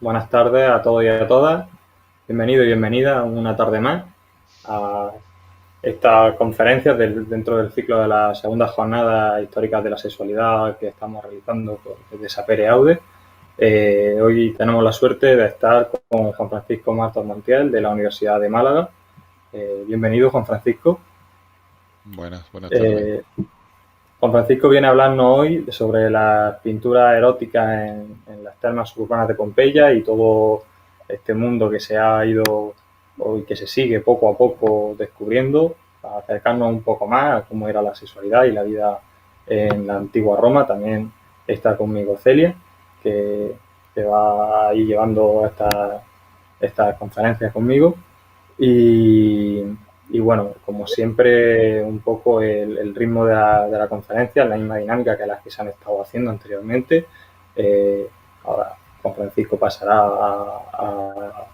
Buenas tardes a todos y a todas. Bienvenido y bienvenida una tarde más a esta conferencia dentro del ciclo de la segunda jornada histórica de la sexualidad que estamos realizando desde Sapere Aude. Hoy tenemos la suerte de estar con Juan Francisco Martos Montiel de la Universidad de Málaga. Bienvenido, Juan Francisco. Buenas tardes. Eh, Juan Francisco viene a hablarnos hoy sobre las pinturas eróticas en las termas suburbanas de Pompeya y todo este mundo que se ha ido y que se sigue poco a poco descubriendo, para acercarnos un poco más a cómo era la sexualidad y la vida en la antigua Roma. También está conmigo Celia, que va ahí llevando estas conferencias conmigo. Y, y bueno, como siempre, un poco el ritmo de la conferencia, la misma dinámica que las que se han estado haciendo anteriormente. Eh, Ahora Juan Francisco pasará a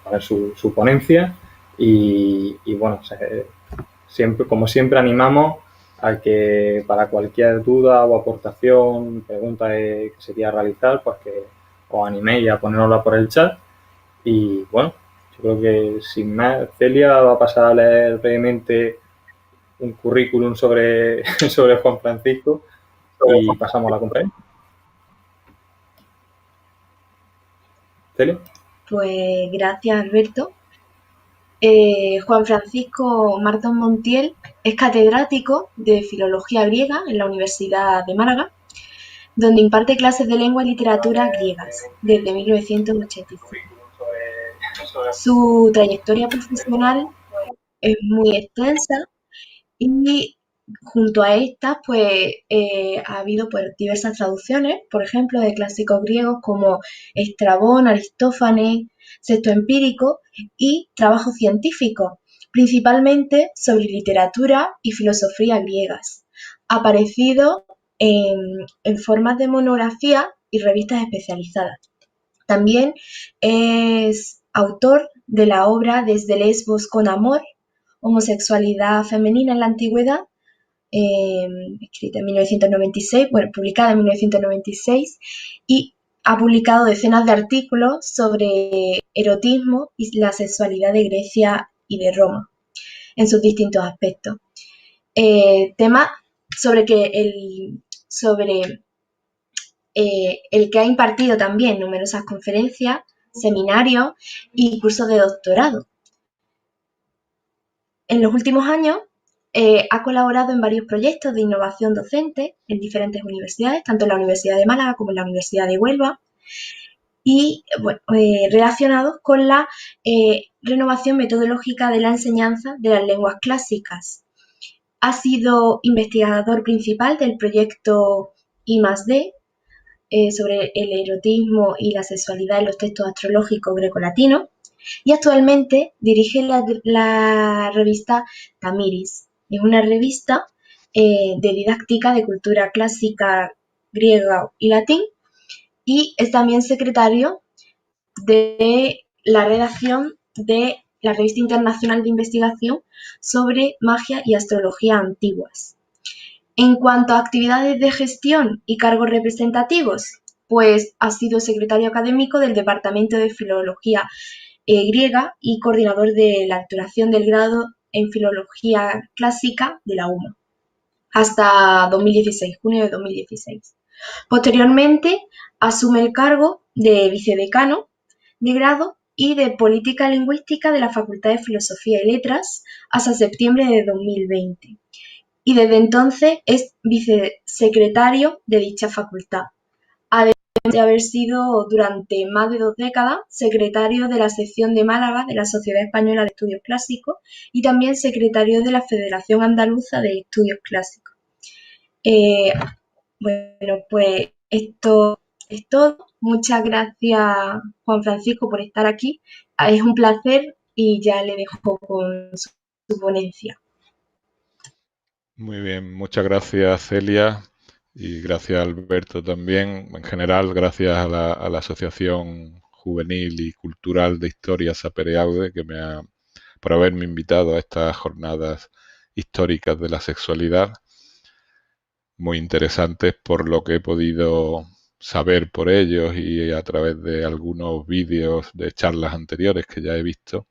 poner su ponencia y bueno, siempre, como siempre animamos a que para cualquier duda o aportación, pregunta que se quiera realizar, pues que os animéis a ponerosla por el chat. Y bueno, yo creo que sin más, Celia va a pasar a leer brevemente un currículum sobre, sobre Juan Francisco y pasamos a la conferencia. Celia. Pues gracias, Alberto. Juan Francisco Martos Montiel es catedrático de Filología Griega en la Universidad de Málaga, donde imparte clases de lengua y literatura griegas desde 1985. Su trayectoria profesional es muy extensa y junto a estas, pues ha habido pues, diversas traducciones, por ejemplo, de clásicos griegos como Estrabón, Aristófanes, Sexto Empírico y trabajos científicos, principalmente sobre literatura y filosofía griegas, aparecidos en formas de monografía y revistas especializadas. También es autor de la obra Desde Lesbos con Amor, homosexualidad femenina en la antigüedad, escrita en 1996, bueno, publicada en 1996, y ha publicado decenas de artículos sobre erotismo y la sexualidad de Grecia y de Roma, en sus distintos aspectos. Tema sobre el que ha impartido también numerosas conferencias, seminarios y cursos de doctorado. En los últimos años ha colaborado en varios proyectos de innovación docente en diferentes universidades, tanto en la Universidad de Málaga como en la Universidad de Huelva, y bueno, relacionados con la renovación metodológica de la enseñanza de las lenguas clásicas. Ha sido investigador principal del proyecto I+D, sobre el erotismo y la sexualidad en los textos astrológicos grecolatinos, y actualmente dirige la revista Tamiris. Es una revista de didáctica de cultura clásica griega y latín, y es también secretario de la redacción de la Revista Internacional de Investigación sobre Magia y Astrología Antiguas. En cuanto a actividades de gestión y cargos representativos, pues ha sido secretario académico del Departamento de Filología griega y coordinador de la titulación del grado en Filología Clásica de la UMA, hasta 2016, junio de 2016. Posteriormente, asume el cargo de vicedecano de grado y de Política Lingüística de la Facultad de Filosofía y Letras hasta septiembre de 2020. Y desde entonces es vicesecretario de dicha facultad, además de haber sido durante más de 2 décadas secretario de la sección de Málaga de la Sociedad Española de Estudios Clásicos y también secretario de la Federación Andaluza de Estudios Clásicos. Bueno, pues esto es todo. Muchas gracias, Juan Francisco, por estar aquí. Es un placer y ya le dejo con su ponencia. Muy bien, muchas gracias Celia y gracias Alberto también. En general, gracias a la Asociación Juvenil y Cultural de Historia Sapere Aude por haberme invitado a estas jornadas históricas de la sexualidad, muy interesantes por lo que he podido saber por ellos y a través de algunos vídeos de charlas anteriores que ya he visto.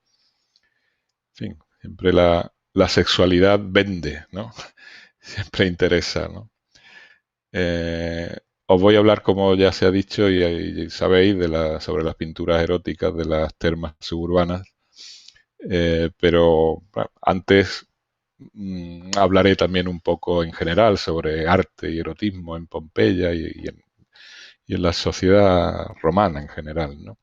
En fin, siempre la sexualidad vende, ¿no? Siempre interesa, ¿no? Os voy a hablar, como ya se ha dicho y sabéis, sobre las pinturas eróticas de las termas suburbanas, pero bueno, antes hablaré también un poco en general sobre arte y erotismo en Pompeya y en la sociedad romana en general, ¿no?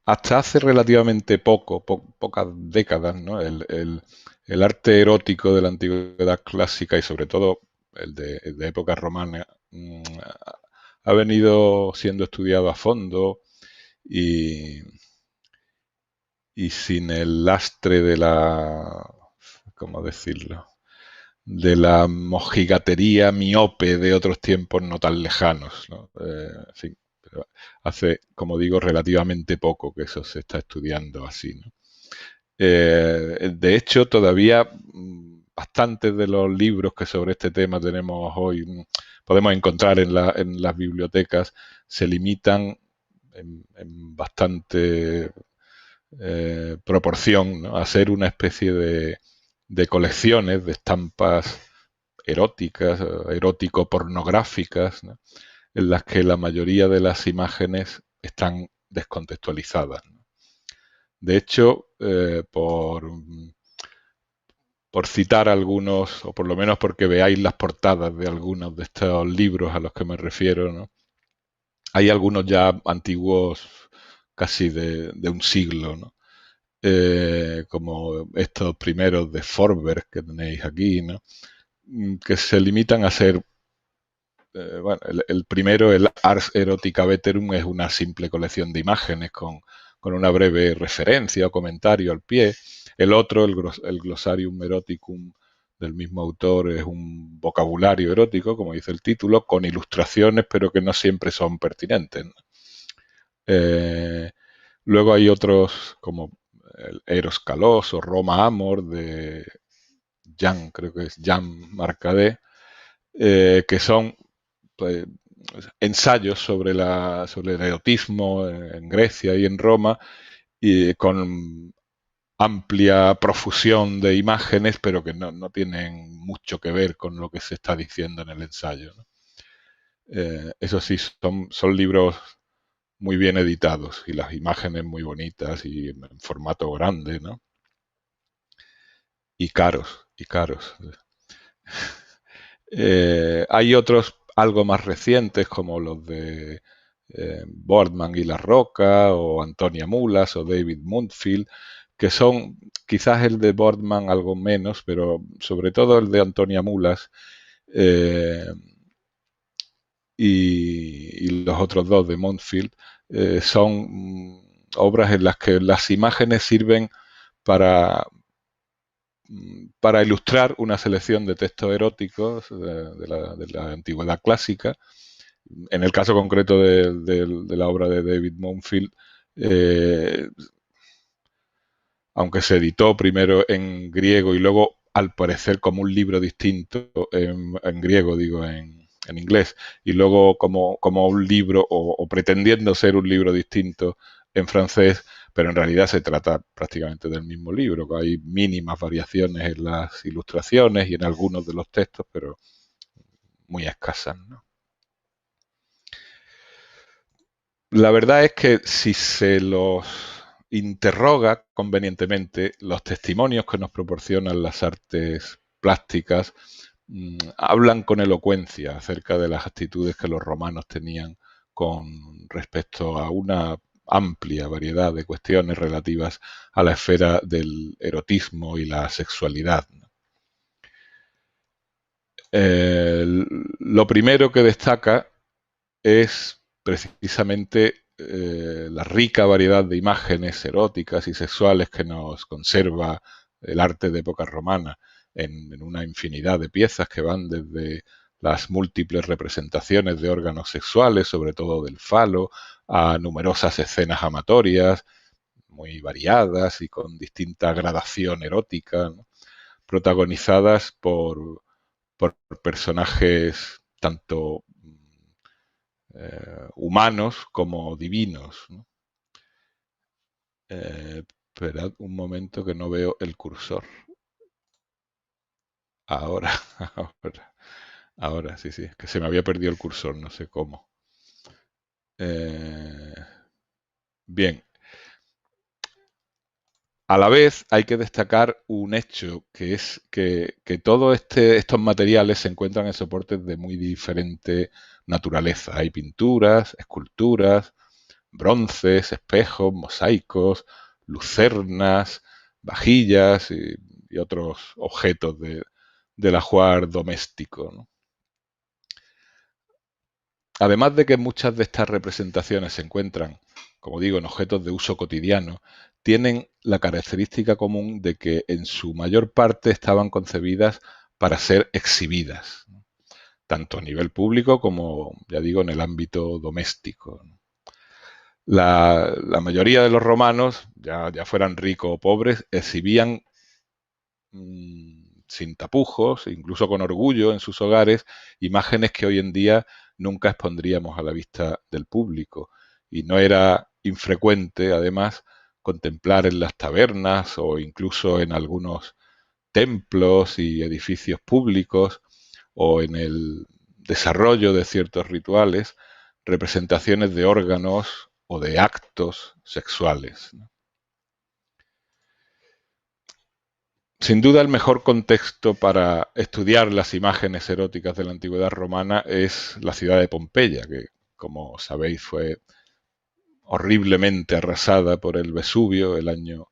Hasta hace relativamente pocas décadas, ¿no? El arte erótico de la antigüedad clásica y sobre todo el de época romana ha venido siendo estudiado a fondo y sin el lastre de ¿cómo decirlo? De la mojigatería miope de otros tiempos no tan lejanos, ¿no? En fin, pero hace, como digo, relativamente poco que eso se está estudiando así, ¿no? De hecho, todavía bastantes de los libros que sobre este tema tenemos hoy, podemos encontrar en las bibliotecas, se limitan en bastante proporción, ¿no? A ser una especie de colecciones de estampas eróticas, erótico-pornográficas, ¿no? En las que la mayoría de las imágenes están descontextualizadas, ¿no? De hecho, por citar algunos, o por lo menos porque veáis las portadas de algunos de estos libros a los que me refiero, ¿no? Hay algunos ya antiguos, casi de un siglo, ¿no? Como estos primeros de Forberg que tenéis aquí, ¿no? Que se limitan a ser, bueno, el primero, el Ars Erotica Veterum, es una simple colección de imágenes con una breve referencia o comentario al pie. El otro, el Glossarium Eroticum del mismo autor, es un vocabulario erótico, como dice el título, con ilustraciones, pero que no siempre son pertinentes, ¿no? Luego hay otros como el Eros Kalos o Roma Amor de Jan, creo que es Jan Marcadet, que son pues, ensayos sobre el erotismo en Grecia y en Roma, y con amplia profusión de imágenes, pero que no tienen mucho que ver con lo que se está diciendo en el ensayo, ¿no? Eso sí, son libros muy bien editados y las imágenes muy bonitas y en formato grande, ¿no? Y caros, y caros. Hay otros algo más recientes como los de Boardman y La Roca o Antonia Mulas o David Mundfield, que son quizás el de Boardman algo menos, pero sobre todo el de Antonia Mulas y los otros dos de Mundfield son obras en las que las imágenes sirven para ilustrar una selección de textos eróticos de la antigüedad clásica. En el caso concreto de la obra de David Mundfield, aunque se editó primero en griego y luego, al parecer, como un libro distinto en griego, digo, en inglés, y luego como un libro o pretendiendo ser un libro distinto en francés, pero en realidad se trata prácticamente del mismo libro, que hay mínimas variaciones en las ilustraciones y en algunos de los textos, pero muy escasas, ¿no? La verdad es que si se los interroga convenientemente, los testimonios que nos proporcionan las artes plásticas hablan con elocuencia acerca de las actitudes que los romanos tenían con respecto a una amplia variedad de cuestiones relativas a la esfera del erotismo y la sexualidad. Lo primero que destaca es precisamente la rica variedad de imágenes eróticas y sexuales que nos conserva el arte de época romana en una infinidad de piezas que van desde las múltiples representaciones de órganos sexuales, sobre todo del falo, a numerosas escenas amatorias, muy variadas y con distinta gradación erótica, ¿no? Protagonizadas por por personajes tanto humanos como divinos, ¿no? Esperad un momento que no veo el cursor. Ahora, ahora, sí, es que se me había perdido el cursor, no sé cómo. Bien. A la vez hay que destacar un hecho, que es que todos estos materiales se encuentran en soportes de muy diferente naturaleza. Hay pinturas, esculturas, bronces, espejos, mosaicos, lucernas, vajillas y otros objetos del ajuar doméstico, ¿no? Además de que muchas de estas representaciones se encuentran, como digo, en objetos de uso cotidiano, tienen la característica común de que en su mayor parte estaban concebidas para ser exhibidas, ¿no? Tanto a nivel público como, ya digo, en el ámbito doméstico. La mayoría de los romanos, ya fueran ricos o pobres, exhibían sin tapujos, incluso con orgullo en sus hogares, imágenes que hoy en día nunca expondríamos a la vista del público. Y no era infrecuente, además, contemplar en las tabernas o incluso en algunos templos y edificios públicos o en el desarrollo de ciertos rituales representaciones de órganos o de actos sexuales, ¿no? Sin duda, el mejor contexto para estudiar las imágenes eróticas de la antigüedad romana es la ciudad de Pompeya, que, como sabéis, fue horriblemente arrasada por el Vesubio el año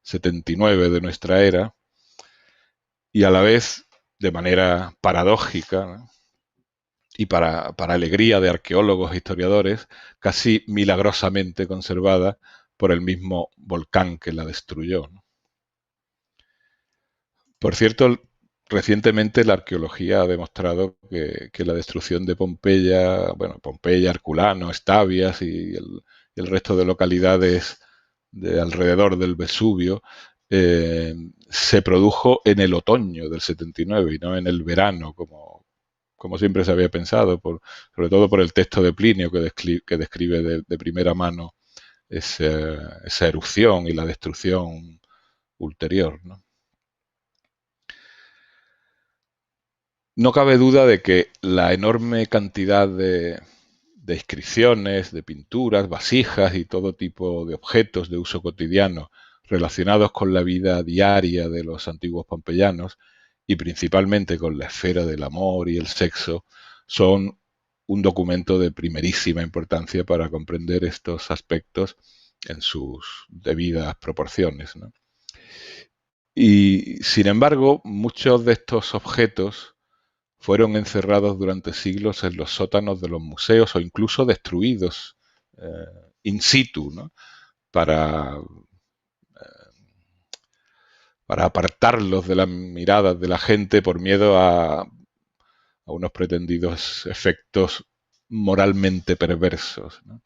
79 de nuestra era, y a la vez, de manera paradójica, ¿no?, y para alegría de arqueólogos e historiadores, casi milagrosamente conservada por el mismo volcán que la destruyó, ¿no? Por cierto, recientemente la arqueología ha demostrado que la destrucción de Pompeya, bueno, Pompeya, Herculano, Estabias y el resto de localidades de alrededor del Vesubio se produjo en el otoño del 79 y no en el verano, como siempre se había pensado, sobre todo por el texto de Plinio que describe de primera mano esa erupción y la destrucción ulterior, ¿no? No cabe duda de que la enorme cantidad de inscripciones, de pinturas, vasijas y todo tipo de objetos de uso cotidiano relacionados con la vida diaria de los antiguos pompeyanos y principalmente con la esfera del amor y el sexo son un documento de primerísima importancia para comprender estos aspectos en sus debidas proporciones, ¿no? Y sin embargo, muchos de estos objetos fueron encerrados durante siglos en los sótanos de los museos o incluso destruidos in situ, ¿no?, para apartarlos de las miradas de la gente por miedo a unos pretendidos efectos moralmente perversos, ¿no?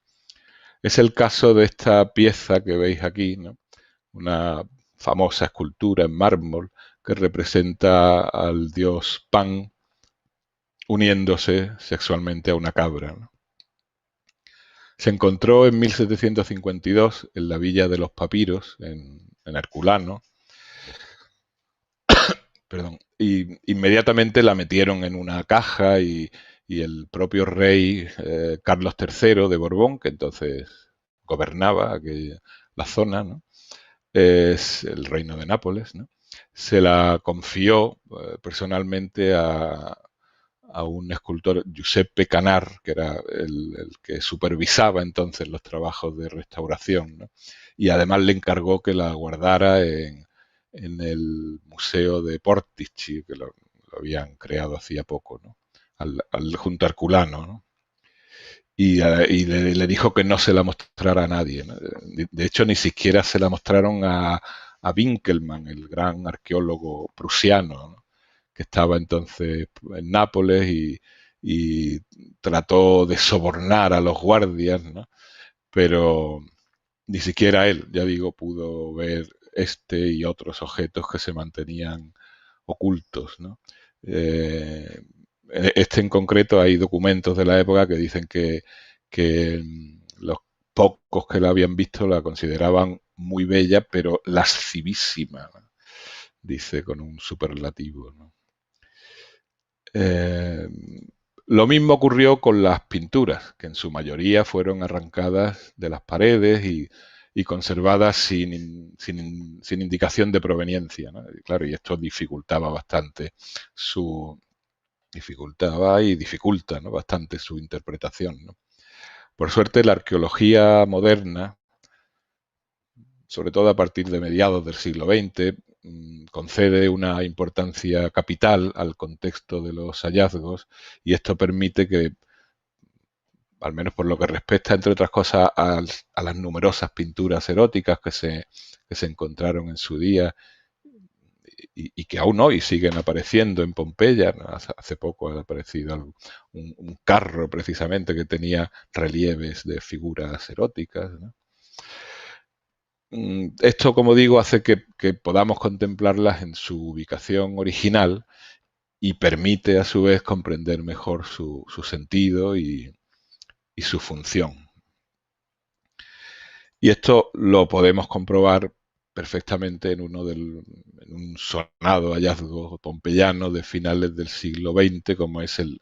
Es el caso de esta pieza que veis aquí, ¿no?, una famosa escultura en mármol que representa al dios Pan uniéndose sexualmente a una cabra, ¿no? Se encontró en 1752 en la villa de los Papiros, en Herculano, perdón, y inmediatamente la metieron en una caja y el propio rey Carlos III de Borbón, que entonces gobernaba la zona, ¿no?, es el reino de Nápoles, ¿no?, se la confió personalmente a un escultor, Giuseppe Canar, que era el que supervisaba entonces los trabajos de restauración, ¿no?, y además le encargó que la guardara en el Museo de Portici, que lo habían creado hacía poco, ¿no?, junto a Herculano, ¿no?, y le dijo que no se la mostrara a nadie, ¿no? De hecho, ni siquiera se la mostraron a Winkelmann, el gran arqueólogo prusiano, ¿no?, que estaba entonces en Nápoles y trató de sobornar a los guardias, ¿no?, pero ni siquiera él, ya digo, pudo ver este y otros objetos que se mantenían ocultos, ¿no? Este en concreto, hay documentos de la época que dicen que los pocos que la habían visto la consideraban muy bella, pero lascivísima, ¿no? Dice con un superlativo, ¿no? Lo mismo ocurrió con las pinturas, que en su mayoría fueron arrancadas de las paredes y conservadas sin indicación de proveniencia, ¿no? Y claro, y esto dificultaba bastante dificulta, ¿no?, bastante su interpretación, ¿no? Por suerte, la arqueología moderna, sobre todo a partir de mediados del siglo XX, concede una importancia capital al contexto de los hallazgos, y esto permite que, al menos por lo que respecta, entre otras cosas, a las numerosas pinturas eróticas que se encontraron en su día y que aún hoy siguen apareciendo en Pompeya, ¿no? Hace poco ha aparecido un carro precisamente que tenía relieves de figuras eróticas, ¿no? Esto, como digo, hace que podamos contemplarlas en su ubicación original y permite a su vez comprender mejor su sentido y su función. Y esto lo podemos comprobar perfectamente en un sonado hallazgo pompeyano de finales del siglo XX, como es el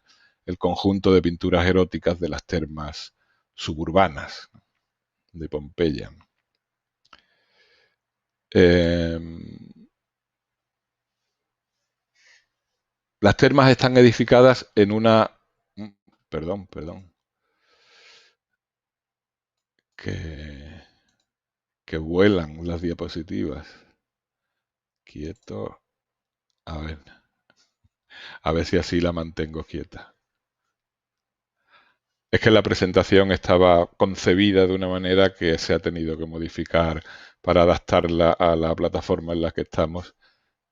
conjunto de pinturas eróticas de las termas suburbanas de Pompeya. Las termas están edificadas en una... Perdón. Que vuelan las diapositivas. Quieto. A ver si así la mantengo quieta. Es que la presentación estaba concebida de una manera que se ha tenido que modificar para adaptarla a la plataforma en la que estamos,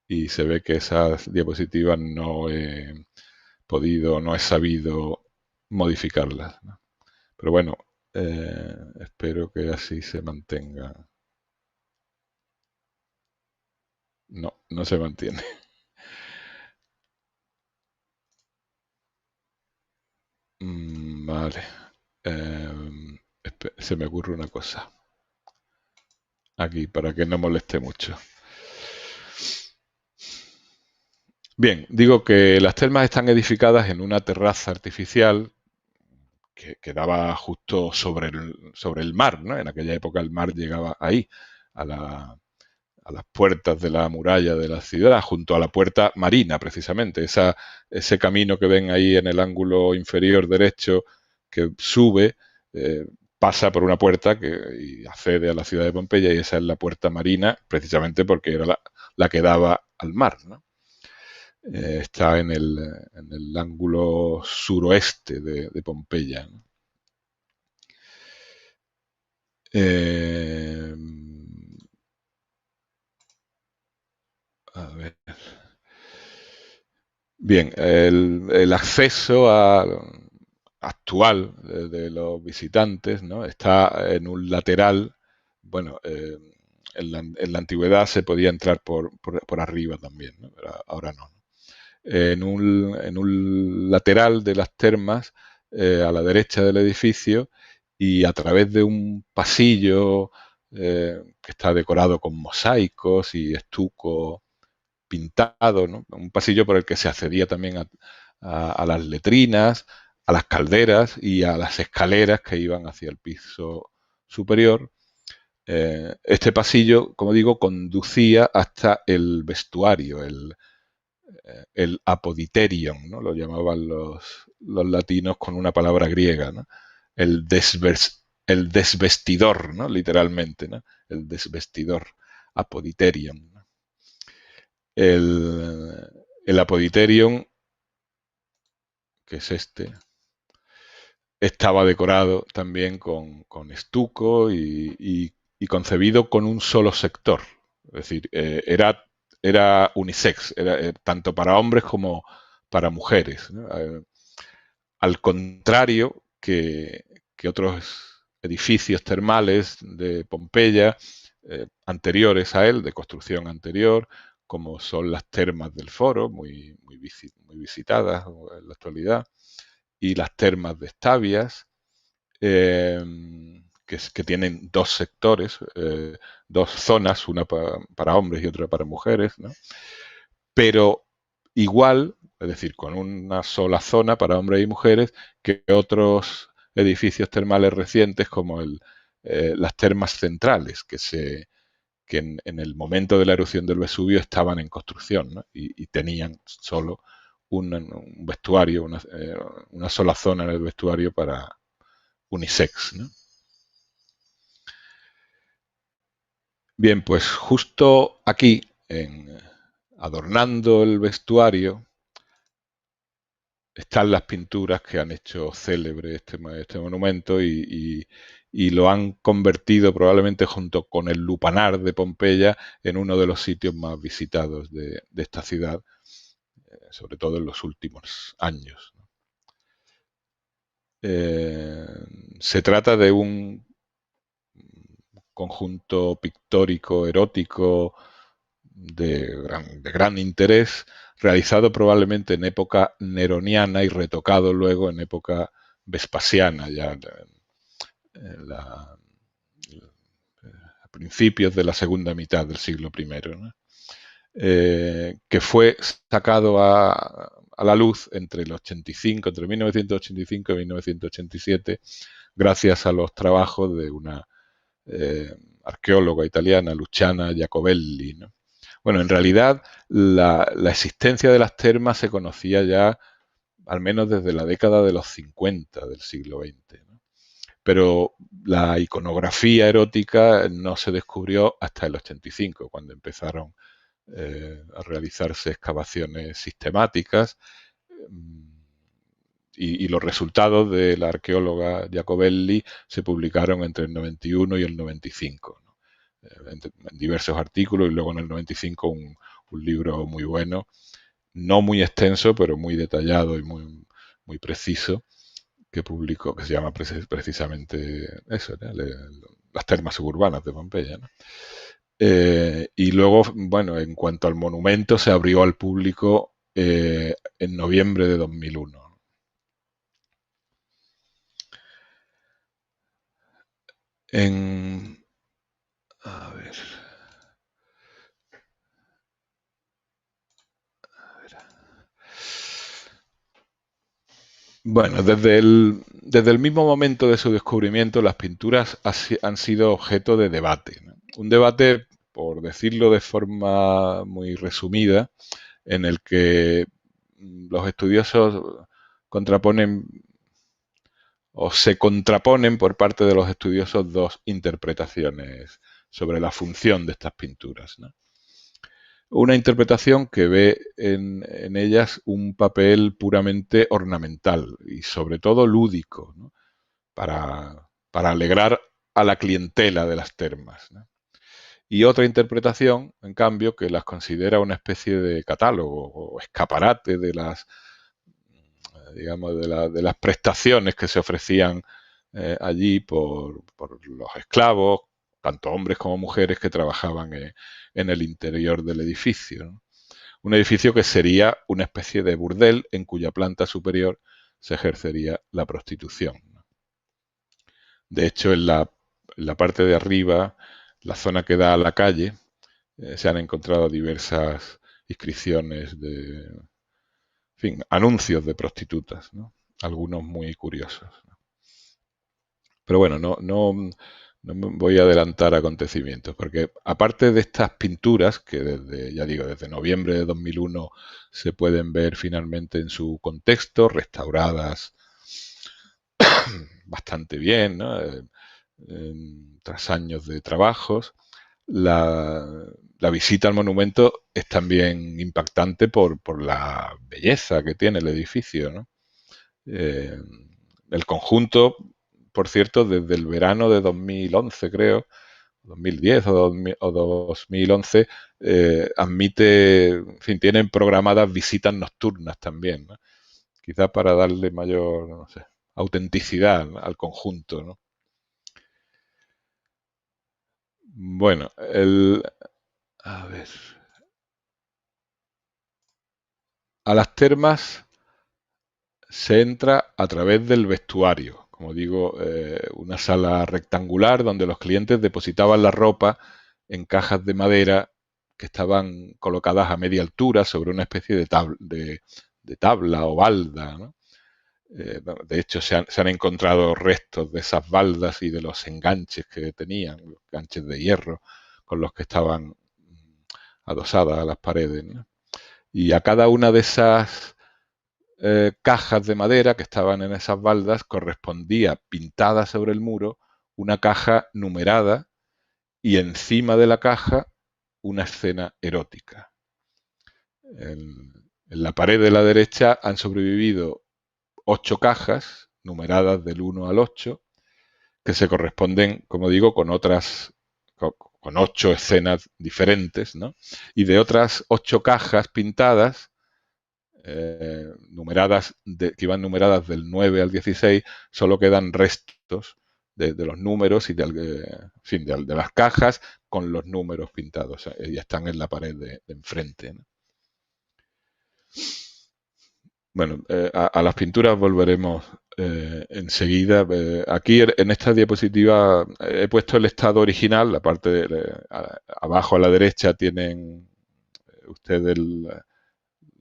y se ve que esas diapositivas no he sabido modificarlas, ¿no? Pero bueno, espero que así se mantenga. No se mantiene. Vale. Se me ocurre una cosa aquí para que no moleste mucho. Bien, digo que las termas están edificadas en una terraza artificial que daba justo sobre el mar, ¿no? En aquella época el mar llegaba ahí, a las puertas de la muralla de la ciudad, junto a la puerta marina, precisamente. Ese camino que ven ahí en el ángulo inferior derecho que sube, pasa por una puerta y accede a la ciudad de Pompeya, y esa es la puerta marina, precisamente porque era la que daba al mar, ¿no? Está en el ángulo suroeste de Pompeya, ¿no? A ver. Bien, el acceso actual de los visitantes, ¿no?, está en un lateral. Bueno, en la antigüedad se podía entrar por arriba también, ¿no? Pero ahora no. En un lateral de las termas, a la derecha del edificio, y a través de un pasillo que está decorado con mosaicos y estuco pintado, ¿no? Un pasillo por el que se accedía también a las letrinas, a las calderas y a las escaleras que iban hacia el piso superior. Este pasillo, como digo, conducía hasta el vestuario, el apoditerion, ¿no? Lo llamaban los latinos con una palabra griega, ¿no? El desvestidor, ¿no? Literalmente, ¿no? El desvestidor, apoditerion. El apoditerion, que es este, estaba decorado también con estuco y concebido con un solo sector. Es decir, era unisex, era tanto para hombres como para mujeres, ¿no? Al contrario que otros edificios termales de Pompeya, anteriores a él, de construcción anterior, como son las termas del Foro, muy visitadas en la actualidad, y las termas de Estavias, que tienen dos sectores, dos zonas, una para hombres y otra para mujeres, ¿no? Pero igual, es decir, con una sola zona para hombres y mujeres, que otros edificios termales recientes como las termas centrales, que en el momento de la erupción del Vesubio estaban en construcción, ¿no? y tenían solo un vestuario, una sola zona en el vestuario para unisex, ¿no? Bien, pues justo aquí, adornando el vestuario, están las pinturas que han hecho célebre este monumento y lo han convertido probablemente junto con el Lupanar de Pompeya en uno de los sitios más visitados de esta ciudad, sobre todo en los últimos años. Se trata de un conjunto pictórico, erótico, de gran interés, realizado probablemente en época neroniana y retocado luego en época vespasiana, ya a principios de la segunda mitad del siglo I, ¿no? Que fue sacado a la luz entre 1985 y 1987, gracias a los trabajos de una arqueóloga italiana, Luciana Jacobelli, ¿no? Bueno, en realidad la existencia de las termas se conocía ya al menos desde la década de los 50 del siglo XX, ¿no? Pero la iconografía erótica no se descubrió hasta el 85, cuando empezaron a realizarse excavaciones sistemáticas, y los resultados de la arqueóloga Jacobelli se publicaron entre el 91 y el 95, ¿no? En diversos artículos, y luego en el 95 un libro muy bueno, no muy extenso, pero muy detallado y muy preciso, que publicó, que se llama precisamente eso, ¿no? Las termas suburbanas de Pompeya, ¿no? Y luego, bueno, en cuanto al monumento, se abrió al público en noviembre de 2001. A ver. Bueno, desde el mismo momento de su descubrimiento, las pinturas han sido objeto de debate, ¿no? Un debate, por decirlo de forma muy resumida, en el que los estudiosos contraponen o se contraponen por parte de los estudiosos dos interpretaciones sobre la función de estas pinturas, ¿no? Una interpretación que ve en ellas un papel puramente ornamental y sobre todo lúdico, ¿no? para alegrar a la clientela de las termas, ¿no? Y otra interpretación, en cambio, que las considera una especie de catálogo o escaparate de las, digamos, de las prestaciones que se ofrecían allí por los esclavos, tanto hombres como mujeres, que trabajaban en el interior del edificio, ¿no? Un edificio que sería una especie de burdel en cuya planta superior se ejercería la prostitución, ¿no? De hecho, en la parte de arriba, la zona que da a la calle, se han encontrado diversas inscripciones de, en fin, anuncios de prostitutas, ¿no? Algunos muy curiosos, ¿no? Pero bueno, no me voy a adelantar acontecimientos, porque aparte de estas pinturas, que desde noviembre de 2001 se pueden ver finalmente en su contexto, restauradas bastante bien, ¿no? Tras años de trabajos, la visita al monumento es también impactante por la belleza que tiene el edificio, ¿no? El conjunto, por cierto, desde el verano de 2011, creo, 2010 o 2011, admite, en fin, tienen programadas visitas nocturnas también, ¿no? Quizás para darle mayor, no sé, autenticidad al conjunto, ¿no? Bueno, a ver. A las termas se entra a través del vestuario, como digo, una sala rectangular donde los clientes depositaban la ropa en cajas de madera que estaban colocadas a media altura sobre una especie de tabla o balda, ¿no? De hecho, se han encontrado restos de esas baldas y de los enganches que tenían, los enganches de hierro con los que estaban adosadas a las paredes, ¿no? Y a cada una de esas cajas de madera que estaban en esas baldas correspondía pintada sobre el muro una caja numerada y encima de la caja una escena erótica. En la pared de la derecha han sobrevivido 8 cajas numeradas del 1 al 8 que se corresponden, como digo, con otras, con 8 escenas diferentes, ¿no? Y de otras 8 cajas pintadas, numeradas, que iban numeradas del 9 al 16, solo quedan restos de los números y en fin, de las cajas con los números pintados. Ya están en la pared de enfrente, ¿no? Bueno, a las pinturas volveremos enseguida. Aquí en esta diapositiva he puesto el estado original, la parte abajo a la derecha tienen ustedes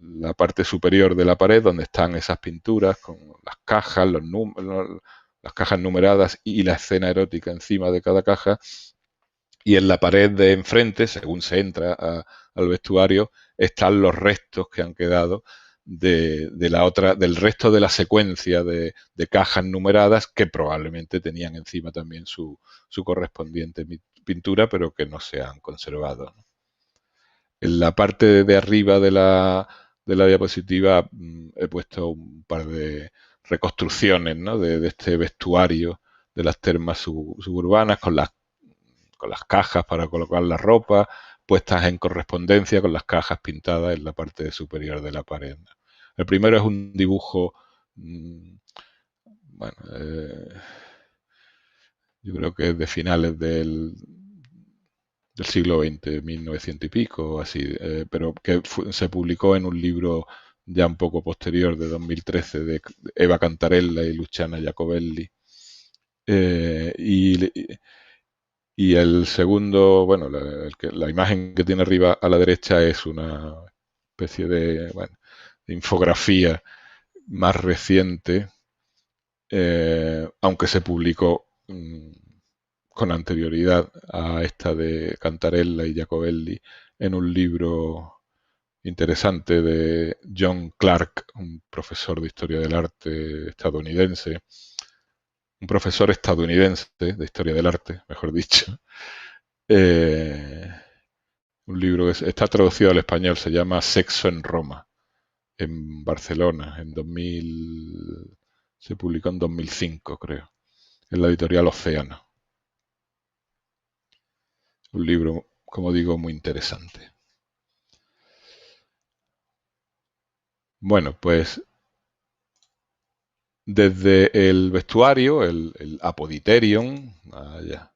la parte superior de la pared donde están esas pinturas con las cajas, las cajas numeradas y la escena erótica encima de cada caja. Y en la pared de enfrente, según se entra al vestuario, están los restos que han quedado del resto de la secuencia de cajas numeradas que probablemente tenían encima también su correspondiente pintura, pero que no se han conservado, ¿no? En la parte de arriba de la diapositiva he puesto un par de reconstrucciones, ¿no? de este vestuario de las termas suburbanas con las cajas para colocar la ropa, puestas en correspondencia con las cajas pintadas en la parte superior de la pared. El primero es un dibujo, bueno, yo creo que es de finales del siglo XX, 1900 y pico, así, pero que se publicó en un libro ya un poco posterior, de 2013, de Eva Cantarella y Luciana Jacobelli. Y el segundo, bueno, la imagen que tiene arriba a la derecha es una especie de, bueno, de infografía más reciente, aunque se publicó con anterioridad a esta de Cantarella y Jacobelli en un libro interesante de John Clark, un profesor de historia del arte estadounidense, un profesor estadounidense de historia del arte, mejor dicho. Un libro que está traducido al español, se llama Sexo en Roma, en Barcelona, en 2000, se publicó en 2005, creo, en la editorial Océano. Un libro, como digo, muy interesante. Bueno, pues desde el vestuario, el Apoditerium, allá.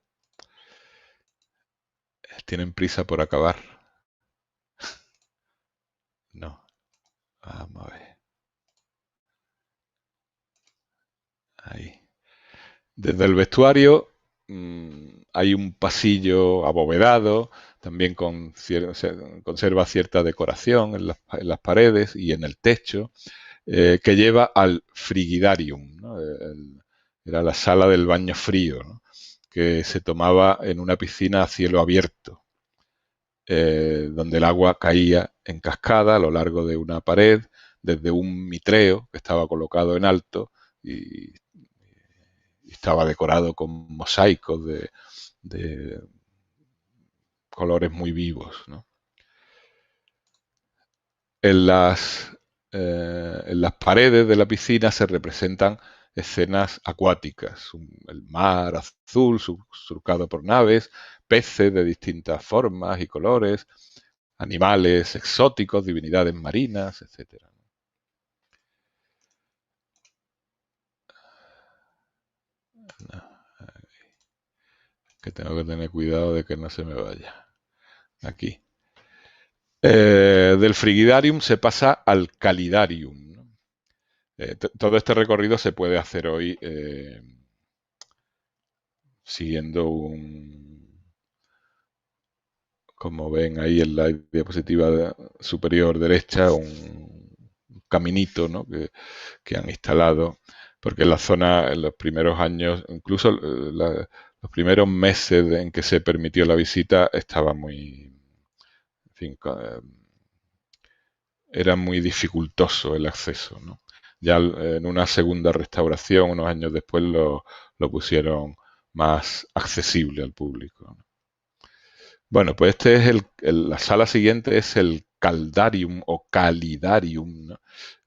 ¿Tienen prisa por acabar? No. Vamos a ver. Ahí. Desde el vestuario hay un pasillo abovedado, también conserva cierta decoración en las paredes y en el techo, que lleva al frigidarium, ¿no? Era la sala del baño frío, ¿no? Que se tomaba en una piscina a cielo abierto, donde el agua caía en cascada a lo largo de una pared, desde un mitreo que estaba colocado en alto y estaba decorado con mosaicos de colores muy vivos, ¿no? En las paredes de la piscina se representan escenas acuáticas, el mar azul surcado por naves, peces de distintas formas y colores, animales exóticos, divinidades marinas, etc. Que tengo que tener cuidado de que no se me vaya. Aquí. Del frigidarium se pasa al calidarium, ¿no? Todo este recorrido se puede hacer hoy siguiendo como ven ahí en la diapositiva superior derecha, un caminito, ¿no? que han instalado, porque en la zona, en los primeros años, incluso los primeros meses en que se permitió la visita, estaba muy, en fin, era muy dificultoso el acceso, ¿no? Ya en una segunda restauración, unos años después, lo pusieron más accesible al público, ¿no? Bueno, pues este es la sala siguiente es el caldarium o calidarium, ¿no?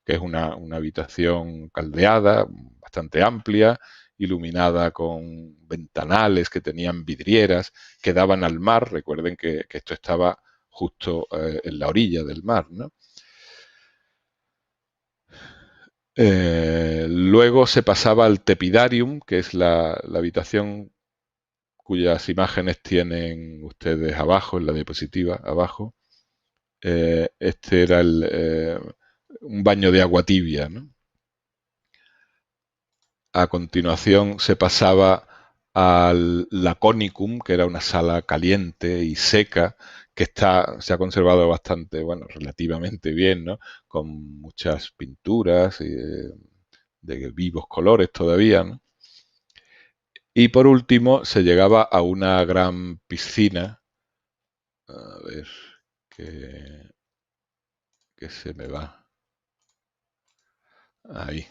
Que es una habitación caldeada, bastante amplia, iluminada con ventanales que tenían vidrieras que daban al mar. Recuerden que esto estaba justo en la orilla del mar, ¿no? Luego se pasaba al tepidarium, que es la habitación cuyas imágenes tienen ustedes abajo, en la diapositiva, abajo. Este era un baño de agua tibia, ¿no? A continuación se pasaba al laconicum, que era una sala caliente y seca, que se ha conservado bastante, bueno, relativamente bien, ¿no? Con muchas pinturas de vivos colores todavía, ¿no? Y por último se llegaba a una gran piscina. A ver, que se me va. Ahí.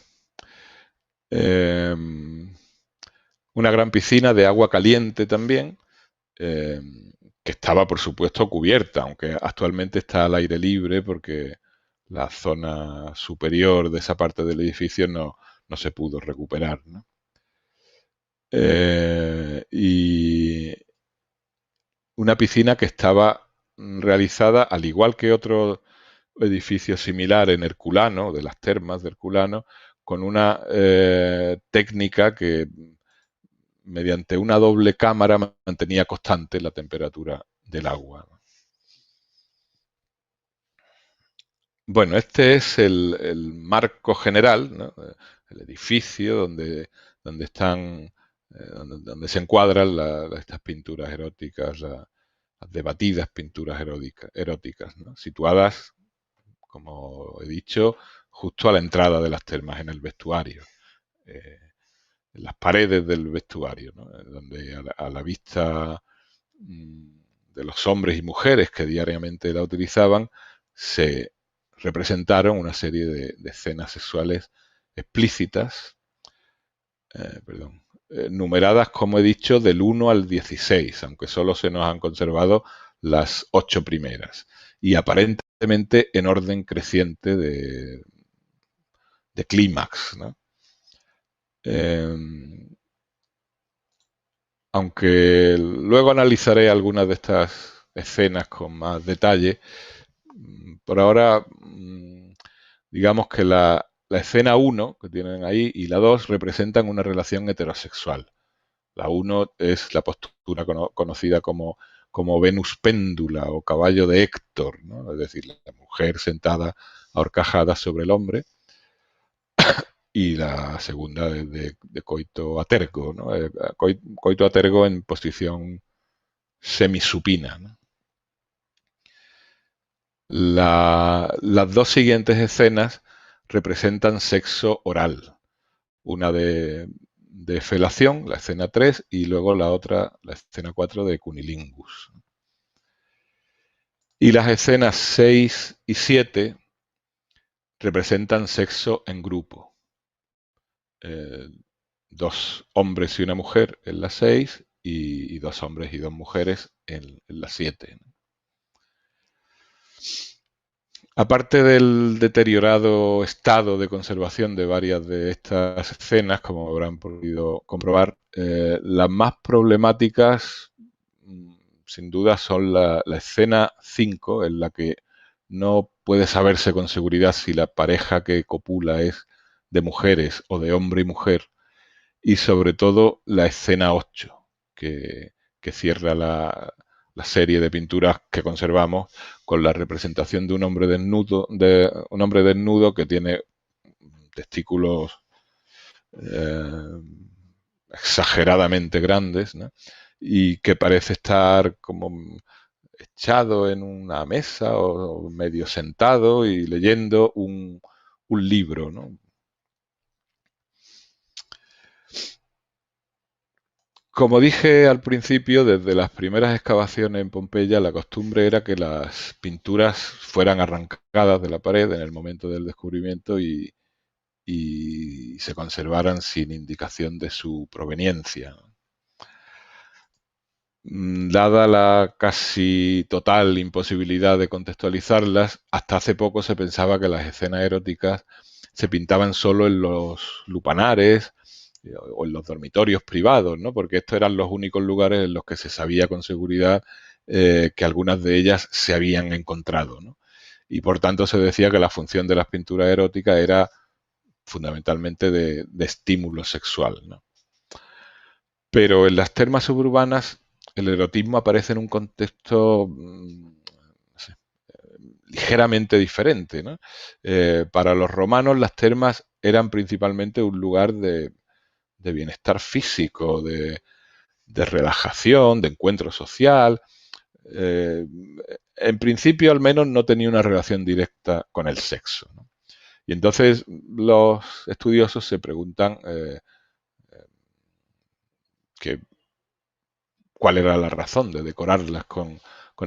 Una gran piscina de agua caliente también, que estaba, por supuesto, cubierta, aunque actualmente está al aire libre porque la zona superior de esa parte del edificio no se pudo recuperar, ¿no? Y una piscina que estaba realizada, al igual que otro edificio similar en Herculano, de las termas de Herculano, con una técnica que mediante una doble cámara mantenía constante la temperatura del agua. Bueno, este es el marco general, ¿no? El edificio donde están, donde se encuadran estas pinturas eróticas, las debatidas pinturas eróticas, ¿no? Situadas, como he dicho, justo a la entrada de las termas, en el vestuario, en las paredes del vestuario, ¿no? Donde a la vista de los hombres y mujeres que diariamente la utilizaban, se representaron una serie de escenas sexuales explícitas, numeradas, como he dicho, del 1 al 16, aunque solo se nos han conservado las 8 primeras, y aparentemente en orden creciente de clímax, ¿no? Aunque luego analizaré algunas de estas escenas con más detalle, por ahora digamos que la escena 1 que tienen ahí y la 2 representan una relación heterosexual. La 1 es la postura conocida como Venus péndula o caballo de Héctor, ¿no? Es decir, la mujer sentada ahorcajada sobre el hombre, y la segunda de coito a tergo, ¿no? Coito a tergo en posición semisupina, ¿no? Las dos siguientes escenas representan sexo oral. Una de felación, la escena 3, y luego la otra, la escena 4, de cunilingus. Y las escenas 6 y 7 representan sexo en grupo. 2 hombres y una mujer en la 6 y 2 hombres y 2 mujeres en la 7. Aparte del deteriorado estado de conservación de varias de estas escenas, como habrán podido comprobar, las más problemáticas, sin duda, son la escena 5, en la que no puede saberse con seguridad si la pareja que copula es de mujeres o de hombre y mujer, y sobre todo la escena 8, que cierra la serie de pinturas que conservamos con la representación de un hombre desnudo que tiene testículos exageradamente grandes, ¿no? Y que parece estar como echado en una mesa o medio sentado y leyendo un libro, ¿no? Como dije al principio, desde las primeras excavaciones en Pompeya, la costumbre era que las pinturas fueran arrancadas de la pared en el momento del descubrimiento y se conservaran sin indicación de su proveniencia. Dada la casi total imposibilidad de contextualizarlas, hasta hace poco se pensaba que las escenas eróticas se pintaban solo en los lupanares o en los dormitorios privados, ¿no? Porque estos eran los únicos lugares en los que se sabía con seguridad que algunas de ellas se habían encontrado, ¿no? Y por tanto se decía que la función de las pinturas eróticas era fundamentalmente de estímulo sexual, ¿no? Pero en las termas suburbanas el erotismo aparece en un contexto no sé, ligeramente diferente, ¿no? Para los romanos las termas eran principalmente un lugar de bienestar físico, de relajación, de encuentro social. En principio, al menos, no tenía una relación directa con el sexo, ¿no? Y entonces los estudiosos se preguntan cuál era la razón de decorarlas con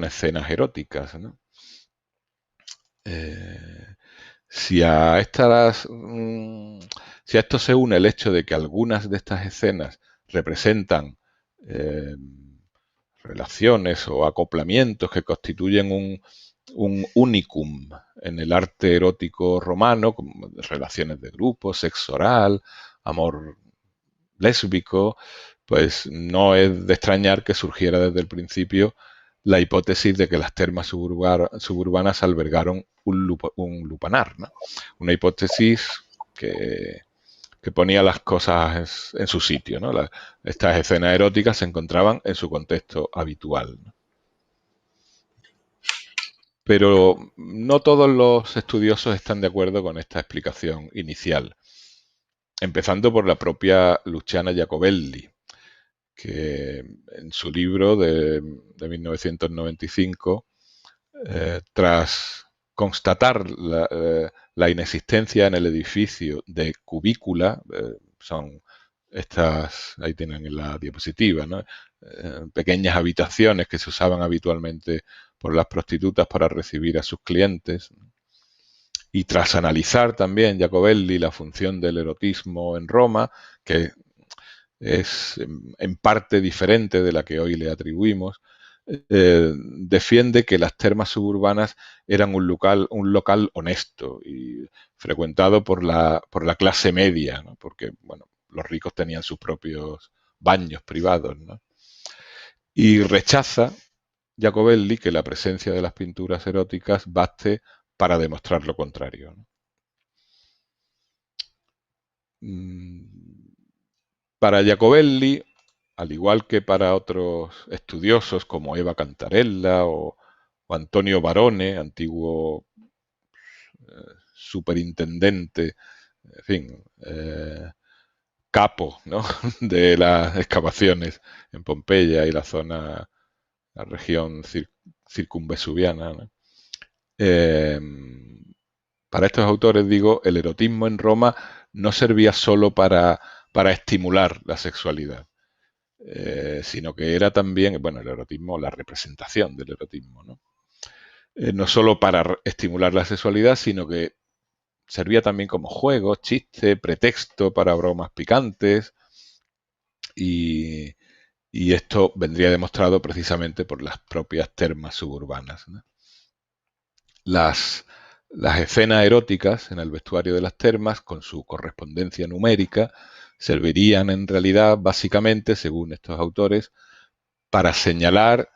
escenas eróticas, ¿no? Si a esto se une el hecho de que algunas de estas escenas representan relaciones o acoplamientos que constituyen un unicum en el arte erótico romano, como relaciones de grupo, sexo oral, amor lésbico, pues no es de extrañar que surgiera desde el principio la hipótesis de que las termas suburbanas albergaron un lupanar, ¿no? Una hipótesis que ponía las cosas en su sitio, ¿no? Estas escenas eróticas se encontraban en su contexto habitual, ¿no? Pero no todos los estudiosos están de acuerdo con esta explicación inicial, empezando por la propia Luciana Jacobelli, que en su libro de 1995, tras constatar la inexistencia en el edificio de cubícula, son estas, ahí tienen en la diapositiva, ¿no? Pequeñas habitaciones que se usaban habitualmente por las prostitutas para recibir a sus clientes. Y tras analizar también Jacobelli la función del erotismo en Roma, que es en parte diferente de la que hoy le atribuimos, defiende que las termas suburbanas eran un local honesto y frecuentado por la clase media, ¿no? Porque, bueno, los ricos tenían sus propios baños privados, ¿no? Y rechaza Jacobelli que la presencia de las pinturas eróticas baste para demostrar lo contrario, ¿no? Para Jacobelli, al igual que para otros estudiosos como Eva Cantarella o Antonio Barone, antiguo superintendente, en fin, capo, ¿no? de las excavaciones en Pompeya y la región circunvesuviana, ¿no? Para estos autores, digo, el erotismo en Roma no servía solo para estimular la sexualidad, sino que era también, bueno, el erotismo, la representación del erotismo, ¿no? No solo para estimular la sexualidad, sino que servía también como juego, chiste, pretexto para bromas picantes, y esto vendría demostrado precisamente por las propias termas suburbanas, ¿no? Las escenas eróticas en el vestuario de las termas, con su correspondencia numérica, servirían en realidad básicamente, según estos autores, para señalar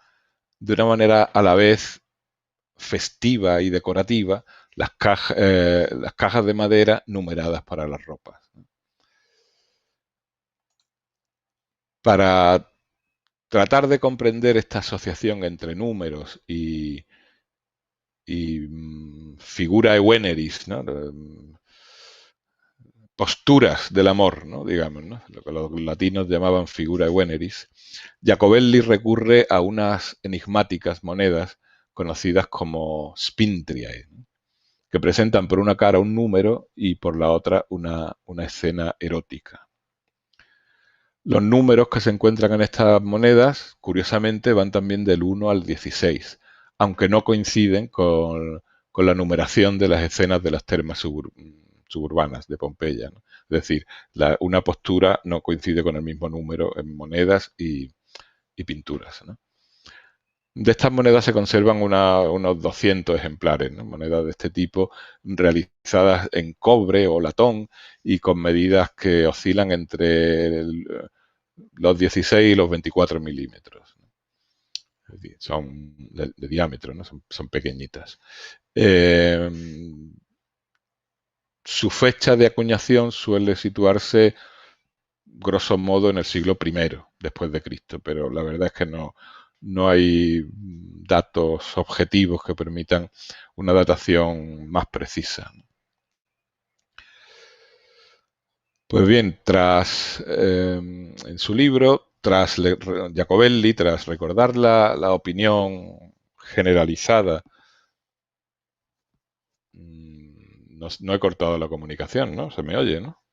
de una manera a la vez festiva y decorativa las cajas de madera numeradas para las ropas. Para tratar de comprender esta asociación entre números y figura Eweneris, ¿no? Posturas del amor, ¿no? Digamos, ¿no? Lo que los latinos llamaban figura Eweneris. Jacobelli recurre a unas enigmáticas monedas conocidas como spintriae, ¿no? Que presentan por una cara un número y por la otra una escena erótica. Los números que se encuentran en estas monedas, curiosamente, van también del 1 al 16, aunque no coinciden con la numeración de las escenas de las termas suburbanas de Pompeya, ¿no? Es decir, una postura no coincide con el mismo número en monedas y pinturas, ¿no? De estas monedas se conservan unos 200 ejemplares, ¿no? Monedas de este tipo realizadas en cobre o latón y con medidas que oscilan entre los 16 y los 24 milímetros. Es decir, son de diámetro, ¿no? Son pequeñitas. Su fecha de acuñación suele situarse grosso modo en el siglo I después de Cristo, pero la verdad es que no hay datos objetivos que permitan una datación más precisa. Pues bien, en su libro, Jacobelli, tras recordar la opinión generalizada, no he cortado la comunicación, ¿no? Se me oye, ¿no?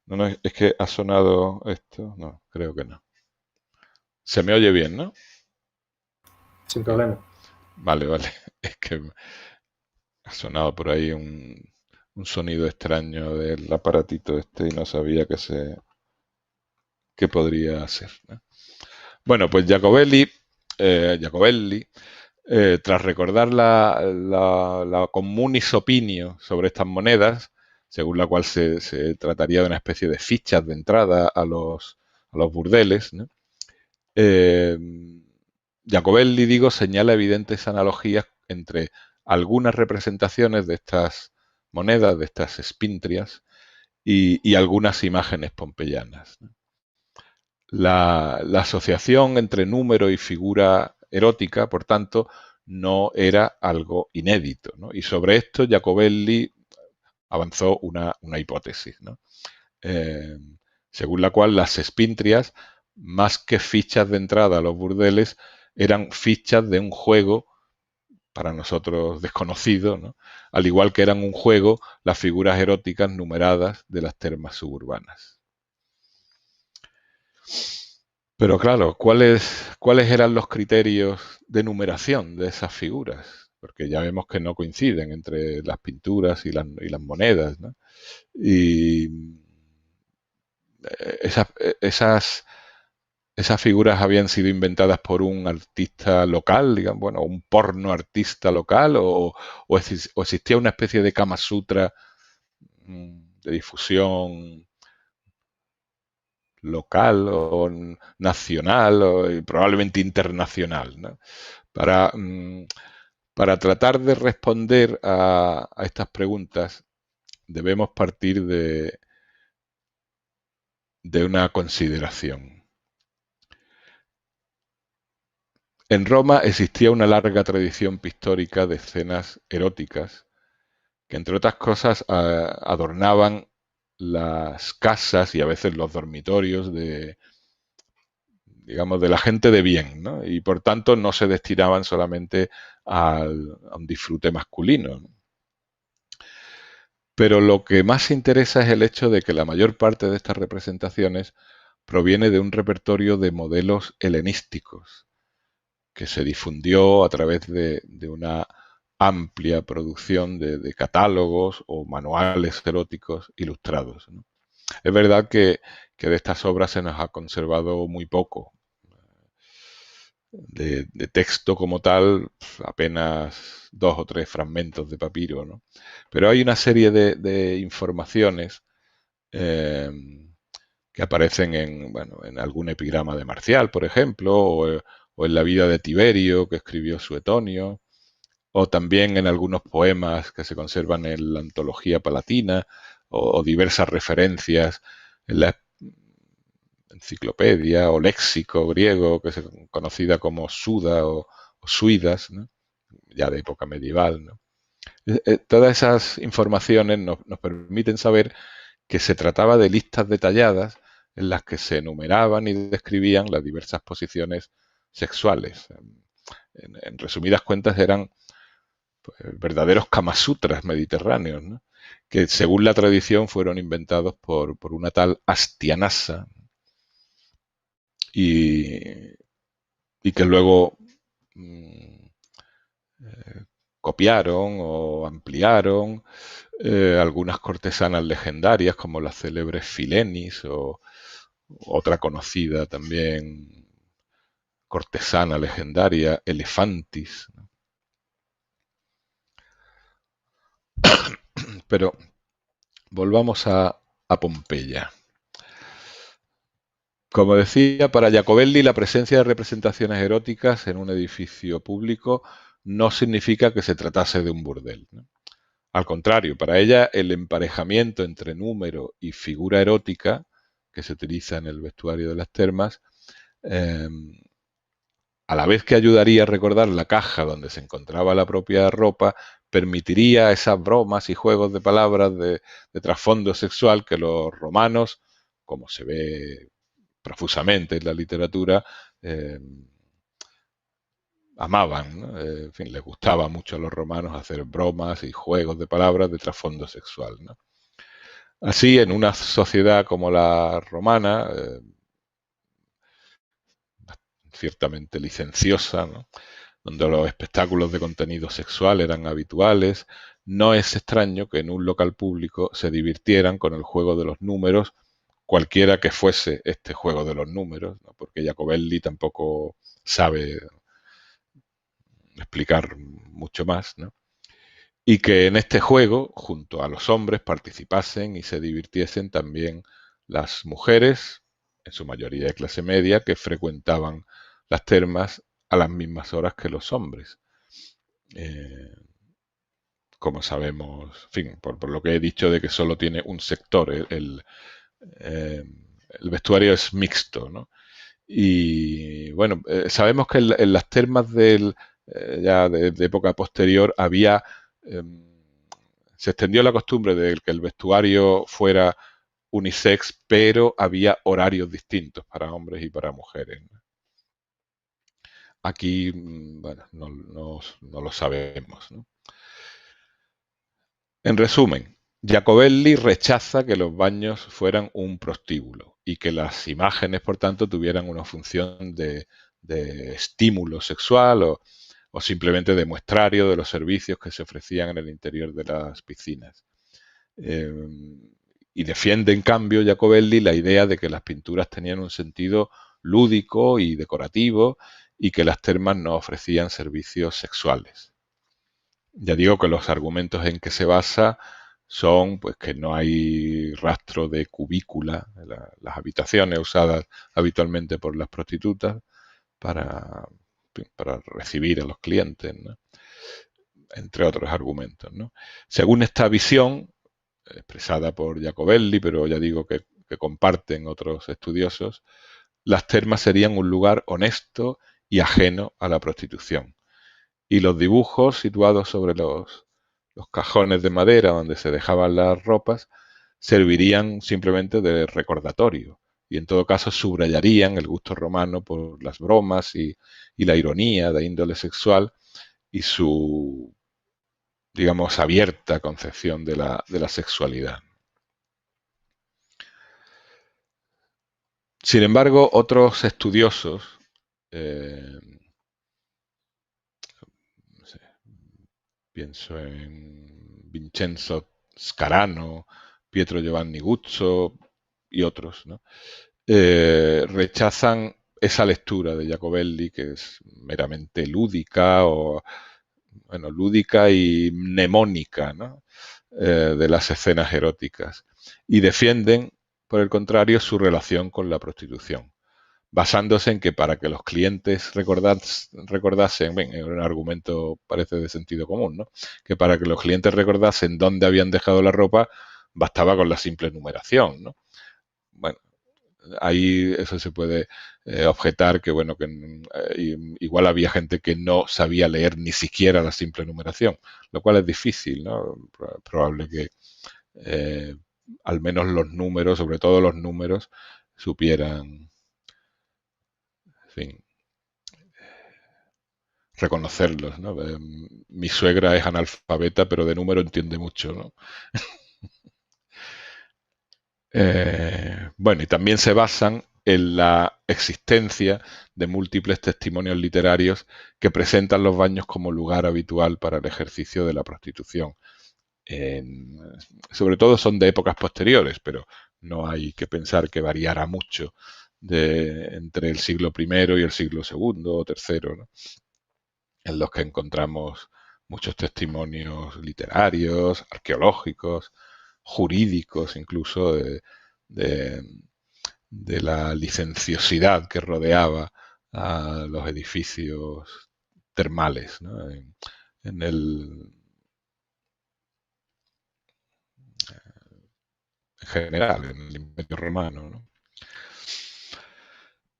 No, es que ha sonado esto. No, creo que no. Se me oye bien, ¿no? Sin problema. Vale. Es que ha sonado por ahí un sonido extraño del aparatito este y no sabía qué podría ser, ¿no? Bueno, pues Jacobelli, tras recordar la communis opinio sobre estas monedas, según la cual se trataría de una especie de fichas de entrada a los burdeles, ¿no? Jacobelli, señala evidentes analogías entre algunas representaciones de estas monedas, de estas spintrias, y algunas imágenes pompeyanas, ¿no? La asociación entre número y figura erótica, por tanto, no era algo inédito, ¿no? Y sobre esto Jacobelli avanzó una hipótesis, ¿no? Según la cual las spintrias, más que fichas de entrada a los burdeles, eran fichas de un juego para nosotros desconocido, ¿no? Al igual que eran un juego las figuras eróticas numeradas de las termas suburbanas. Pero claro, ¿cuáles eran los criterios de numeración de esas figuras? Porque ya vemos que no coinciden entre las pinturas y las monedas, ¿no? Y esas figuras habían sido inventadas por un artista local, digamos, bueno, un porno artista local, o existía una especie de Kama Sutra de difusión local o nacional o probablemente internacional, ¿no? Para tratar de responder a estas preguntas debemos partir de una consideración. En Roma existía una larga tradición pictórica de escenas eróticas que, entre otras cosas, adornaban las casas y a veces los dormitorios de la gente de bien, ¿no? Y por tanto no se destinaban solamente a un disfrute masculino, ¿no? Pero lo que más interesa es el hecho de que la mayor parte de estas representaciones proviene de un repertorio de modelos helenísticos que se difundió a través de una amplia producción de catálogos o manuales eróticos ilustrados, ¿no? Es verdad que de estas obras se nos ha conservado muy poco. De texto como tal, apenas 2 o 3 fragmentos de papiro, ¿no? Pero hay una serie de informaciones que aparecen en algún epigrama de Marcial, por ejemplo, o en la vida de Tiberio, que escribió Suetonio, o también en algunos poemas que se conservan en la Antología Palatina, o diversas referencias en enciclopedia o léxico griego, que es conocida como Suda o Suidas, ¿no? Ya de época medieval, ¿no? Todas esas informaciones nos permiten saber que se trataba de listas detalladas en las que se enumeraban y describían las diversas posiciones sexuales. En resumidas cuentas eran pues, verdaderos kamasutras mediterráneos, ¿no? Que según la tradición fueron inventados por una tal Astianasa y que luego copiaron o ampliaron algunas cortesanas legendarias como la célebre Filenis o otra conocida también cortesana legendaria, Elefantis. Pero volvamos a Pompeya. Como decía, para Jacobelli la presencia de representaciones eróticas en un edificio público no significa que se tratase de un burdel, ¿no? Al contrario, para ella el emparejamiento entre número y figura erótica que se utiliza en el vestuario de las termas, a la vez que ayudaría a recordar la caja donde se encontraba la propia ropa, permitiría esas bromas y juegos de palabras de trasfondo sexual que los romanos, como se ve profusamente en la literatura, amaban, ¿no? En fin, les gustaba mucho a los romanos hacer bromas y juegos de palabras de trasfondo sexual, ¿no? Así, en una sociedad como la romana, ciertamente licenciosa, ¿no? Donde los espectáculos de contenido sexual eran habituales, no es extraño que en un local público se divirtieran con el juego de los números, cualquiera que fuese este juego de los números, ¿no? Porque Jacobelli tampoco sabe explicar mucho más, ¿no? Y que en este juego, junto a los hombres, participasen y se divirtiesen también las mujeres, en su mayoría de clase media, que frecuentaban las termas a las mismas horas que los hombres. Como sabemos, en fin, por lo que he dicho de que solo tiene un sector, el vestuario es mixto, ¿no? Y bueno, sabemos que en las termas ya de época posterior había, se extendió la costumbre de que el vestuario fuera unisex, pero había horarios distintos para hombres y para mujeres, ¿no? Aquí, bueno, no lo sabemos, ¿no? En resumen, Jacobelli rechaza que los baños fueran un prostíbulo y que las imágenes, por tanto, tuvieran una función de estímulo sexual o simplemente de muestrario de los servicios que se ofrecían en el interior de las piscinas. Y defiende, en cambio, Jacobelli la idea de que las pinturas tenían un sentido lúdico y decorativo y que las termas no ofrecían servicios sexuales. Ya digo que los argumentos en que se basa son pues que no hay rastro de cubícula en las habitaciones usadas habitualmente por las prostitutas para recibir a los clientes, ¿no? Entre otros argumentos, ¿no? Según esta visión, expresada por Jacobelli, pero ya digo que comparten otros estudiosos, las termas serían un lugar honesto y ajeno a la prostitución. Y los dibujos situados sobre los cajones de madera donde se dejaban las ropas servirían simplemente de recordatorio y en todo caso subrayarían el gusto romano por las bromas y la ironía de índole sexual y su, digamos, abierta concepción de la sexualidad. Sin embargo, otros estudiosos, pienso en Vincenzo Scarano, Pietro Giovanni Guzzo y otros, ¿no? Rechazan esa lectura de Jacobelli que es meramente lúdica lúdica y mnemónica, ¿no? De las escenas eróticas y defienden, por el contrario, su relación con la prostitución, basándose en que para que los clientes recordasen, es un argumento parece de sentido común, ¿no? Que para que los clientes recordasen dónde habían dejado la ropa, bastaba con la simple numeración, ¿no? Bueno, ahí eso se puede objetar que, bueno, que igual había gente que no sabía leer ni siquiera la simple numeración, lo cual es difícil, ¿no? Probable que al menos los números, sobre todo los números, supieran, en fin, reconocerlos, ¿no? Mi suegra es analfabeta, pero de número entiende mucho, ¿no? Bueno, y también se basan en la existencia de múltiples testimonios literarios que presentan los baños como lugar habitual para el ejercicio de la prostitución. Sobre todo son de épocas posteriores, pero no hay que pensar que variara mucho entre el siglo I y el siglo II o III, ¿no? En los que encontramos muchos testimonios literarios, arqueológicos, jurídicos, incluso de la licenciosidad que rodeaba a los edificios termales, ¿no? En general, en el Imperio Romano, ¿no?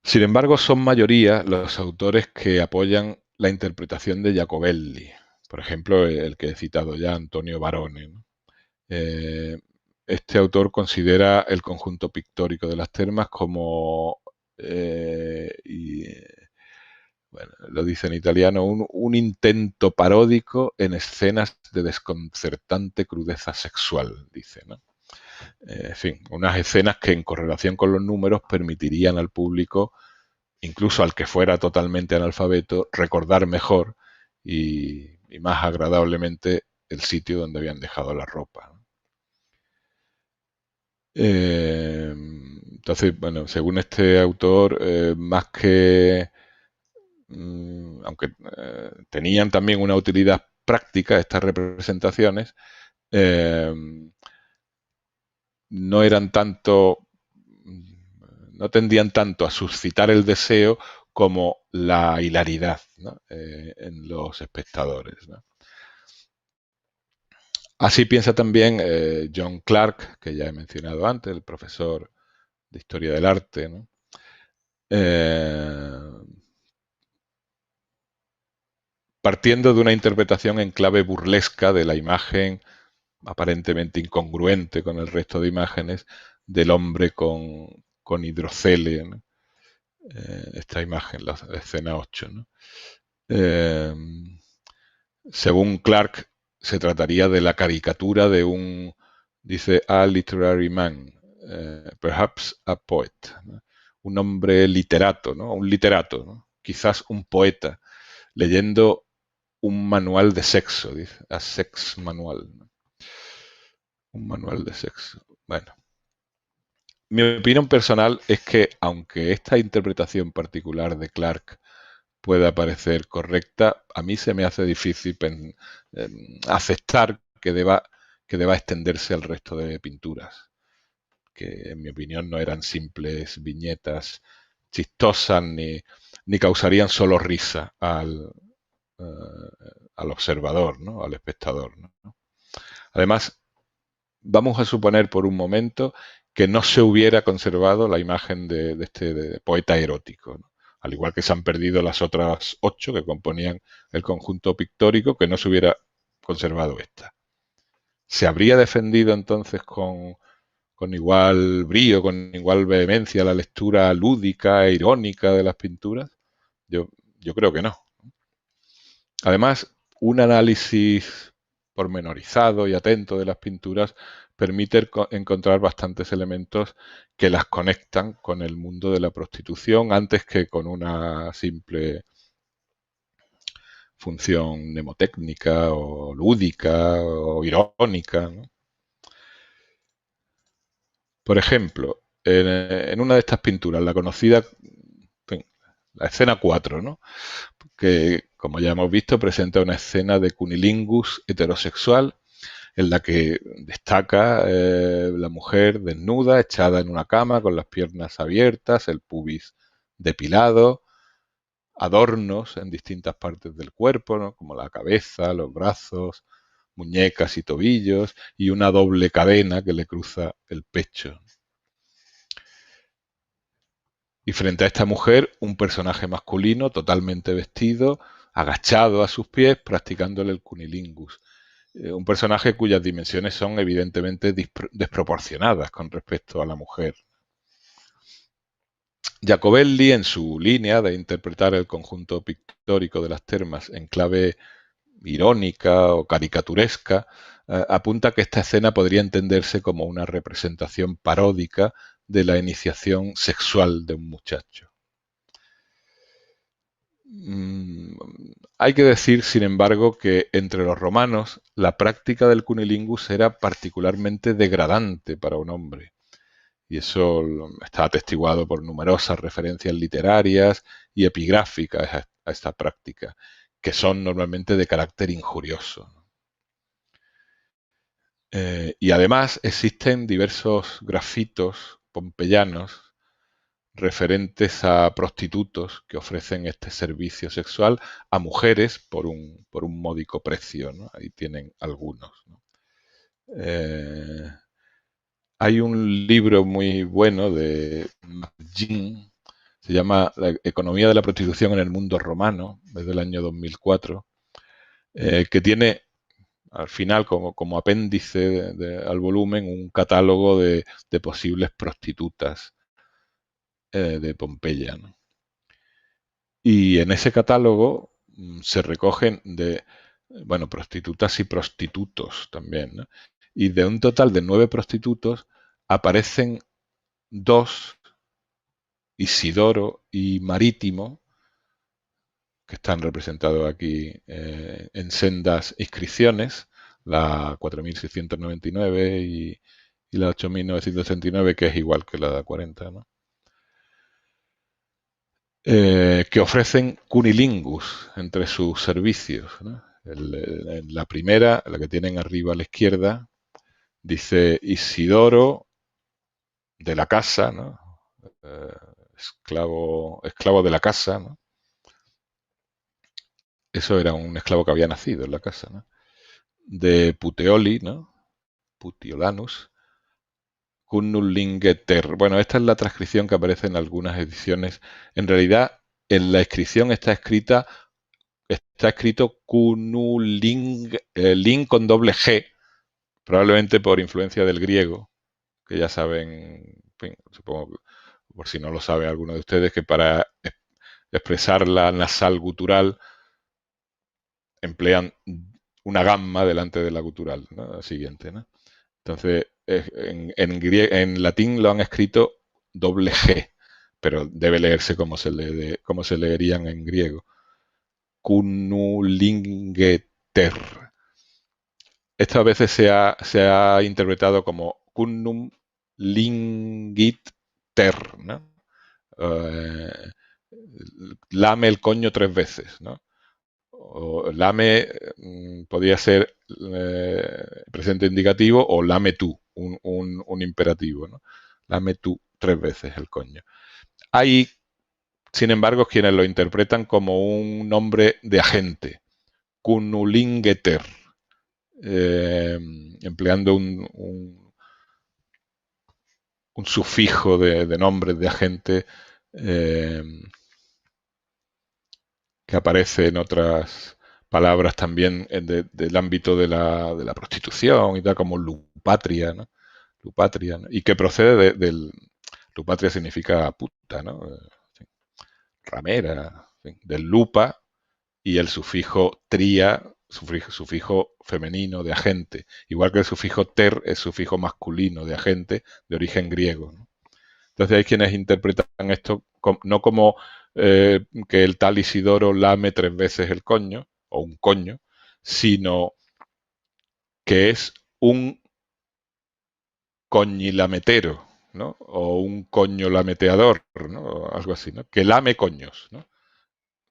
Sin embargo, son mayoría los autores que apoyan la interpretación de Jacobelli, por ejemplo, el que he citado ya, Antonio Barone, ¿no? Este autor considera el conjunto pictórico de las termas como, bueno, lo dice en italiano, un intento paródico en escenas de desconcertante crudeza sexual, dice, ¿no? En fin, unas escenas que en correlación con los números permitirían al público, incluso al que fuera totalmente analfabeto, recordar mejor y más agradablemente el sitio donde habían dejado la ropa, ¿no? Entonces, bueno, según este autor, más que, aunque tenían también una utilidad práctica estas representaciones, no eran tanto, no tendían tanto a suscitar el deseo como la hilaridad, ¿no? En los espectadores, ¿no? Así piensa también John Clarke, que ya he mencionado antes, el profesor de Historia del Arte, ¿no? Partiendo de una interpretación en clave burlesca de la imagen aparentemente incongruente con el resto de imágenes del hombre con hidrocele, ¿no? Esta imagen, la escena 8, ¿no? Según Clarke, se trataría de la caricatura de un, dice, a literary man, perhaps a poet, ¿no? Un hombre literato, ¿no? Un literato, ¿no? Quizás un poeta, leyendo un manual de sexo, dice, a sex manual, ¿no? Un manual de sexo. Bueno, mi opinión personal es que, aunque esta interpretación particular de Clarke pueda parecer correcta, a mí se me hace difícil aceptar que deba extenderse al resto de pinturas, que en mi opinión no eran simples viñetas chistosas ni causarían solo risa al observador, ¿no? Al espectador, ¿no? Además, vamos a suponer por un momento que no se hubiera conservado la imagen de este poeta erótico, ¿no? Al igual que se han perdido las otras 8 que componían el conjunto pictórico, que no se hubiera conservado esta. ¿Se habría defendido entonces con igual brío, con igual vehemencia la lectura lúdica e irónica de las pinturas? Yo creo que no. Además, un análisis pormenorizado y atento de las pinturas permite encontrar bastantes elementos que las conectan con el mundo de la prostitución antes que con una simple función mnemotécnica o lúdica o irónica, ¿no? Por ejemplo, en una de estas pinturas, la conocida, la escena 4, ¿no? Que, como ya hemos visto, presenta una escena de cunilingus heterosexual en la que destaca la mujer desnuda, echada en una cama, con las piernas abiertas, el pubis depilado, adornos en distintas partes del cuerpo, ¿no? Como la cabeza, los brazos, muñecas y tobillos, y una doble cadena que le cruza el pecho. Y frente a esta mujer, un personaje masculino totalmente vestido, agachado a sus pies, practicándole el cunilingus. Un personaje cuyas dimensiones son evidentemente desproporcionadas con respecto a la mujer. Jacobelli, en su línea de interpretar el conjunto pictórico de las termas en clave irónica o caricaturesca, apunta que esta escena podría entenderse como una representación paródica de la iniciación sexual de un muchacho. Hay que decir, sin embargo, que entre los romanos la práctica del cunilingus era particularmente degradante para un hombre. Y eso está atestiguado por numerosas referencias literarias y epigráficas a esta práctica, que son normalmente de carácter injurioso. Y además existen diversos grafitos pompeyanos referentes a prostitutos que ofrecen este servicio sexual a mujeres por un módico precio, ¿no? Ahí tienen algunos, ¿no? Hay un libro muy bueno de McGinn, se llama La economía de la prostitución en el mundo romano, es del año 2004, que tiene al final como apéndice al volumen un catálogo de posibles prostitutas de Pompeya, ¿no? Y en ese catálogo se recogen prostitutas y prostitutos también, ¿no? Y de un total de 9 prostitutos aparecen 2, Isidoro y Marítimo, que están representados aquí en sendas inscripciones, la 4699 y la 8969, que es igual que la 40, ¿no? Que ofrecen cunilingus entre sus servicios, ¿no? En la primera, la que tienen arriba a la izquierda, dice Isidoro de la casa, ¿no? Esclavo de la casa, ¿no? Eso era un esclavo que había nacido en la casa, ¿no? De Puteoli, ¿no? Putiolanus, Cunnulingeter. Bueno, esta es la transcripción que aparece en algunas ediciones. En realidad, en la inscripción está escrito Cunnuling, ling con doble G, probablemente por influencia del griego, que ya saben, supongo, por si no lo sabe alguno de ustedes, que para expresar la nasal gutural emplean una gamma delante de la gutural, ¿no? La siguiente, ¿no? Entonces, en latín lo han escrito doble G, pero debe leerse como se leerían en griego. Cunnulingeter. Esto a veces se ha interpretado como cunnum lingit ter, ¿no? Lame el coño 3 veces, ¿no? O lame podría ser presente indicativo o lame tú, un imperativo, ¿no? Lame tú 3 veces el coño. Hay, sin embargo, quienes lo interpretan como un nombre de agente, cunnulingeter, empleando un sufijo de nombres de agente que aparece en otras palabras también del ámbito de la prostitución y tal, como lupatria, ¿no? Lupatria, ¿no? Y que procede del... Lupatria significa puta, ¿no? Ramera, del lupa y el sufijo tria, sufijo femenino de agente, igual que el sufijo ter es sufijo masculino de agente de origen griego, ¿no? Entonces hay quienes interpretan esto no como que el tal Isidoro lame 3 veces el coño, o un coño, sino que es un coñilametero, ¿no? O un coño lameteador, ¿no? O algo así, ¿no? Que lame coños, ¿no?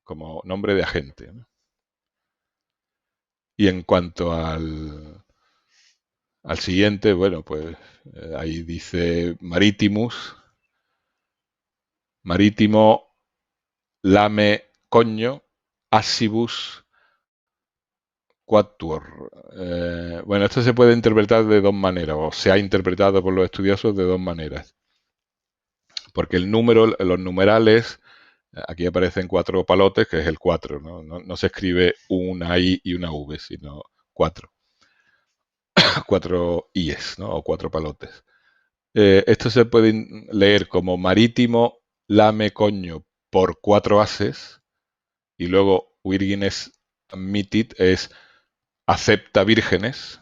Como nombre de agente, ¿no? Y en cuanto al siguiente, bueno, pues ahí dice Maritimus, marítimo, lame coño, asibus quatuor. Bueno, esto se puede interpretar de 2 maneras, o se ha interpretado por los estudiosos de 2 maneras. porque el número, los numerales, aquí aparecen 4 palotes, que es el 4, ¿no? No se escribe una I y una V, sino 4. 4 I's, ¿no? O 4 palotes. Esto se puede leer como marítimo lame coño por 4 ases, y luego Virgines admitted es acepta vírgenes.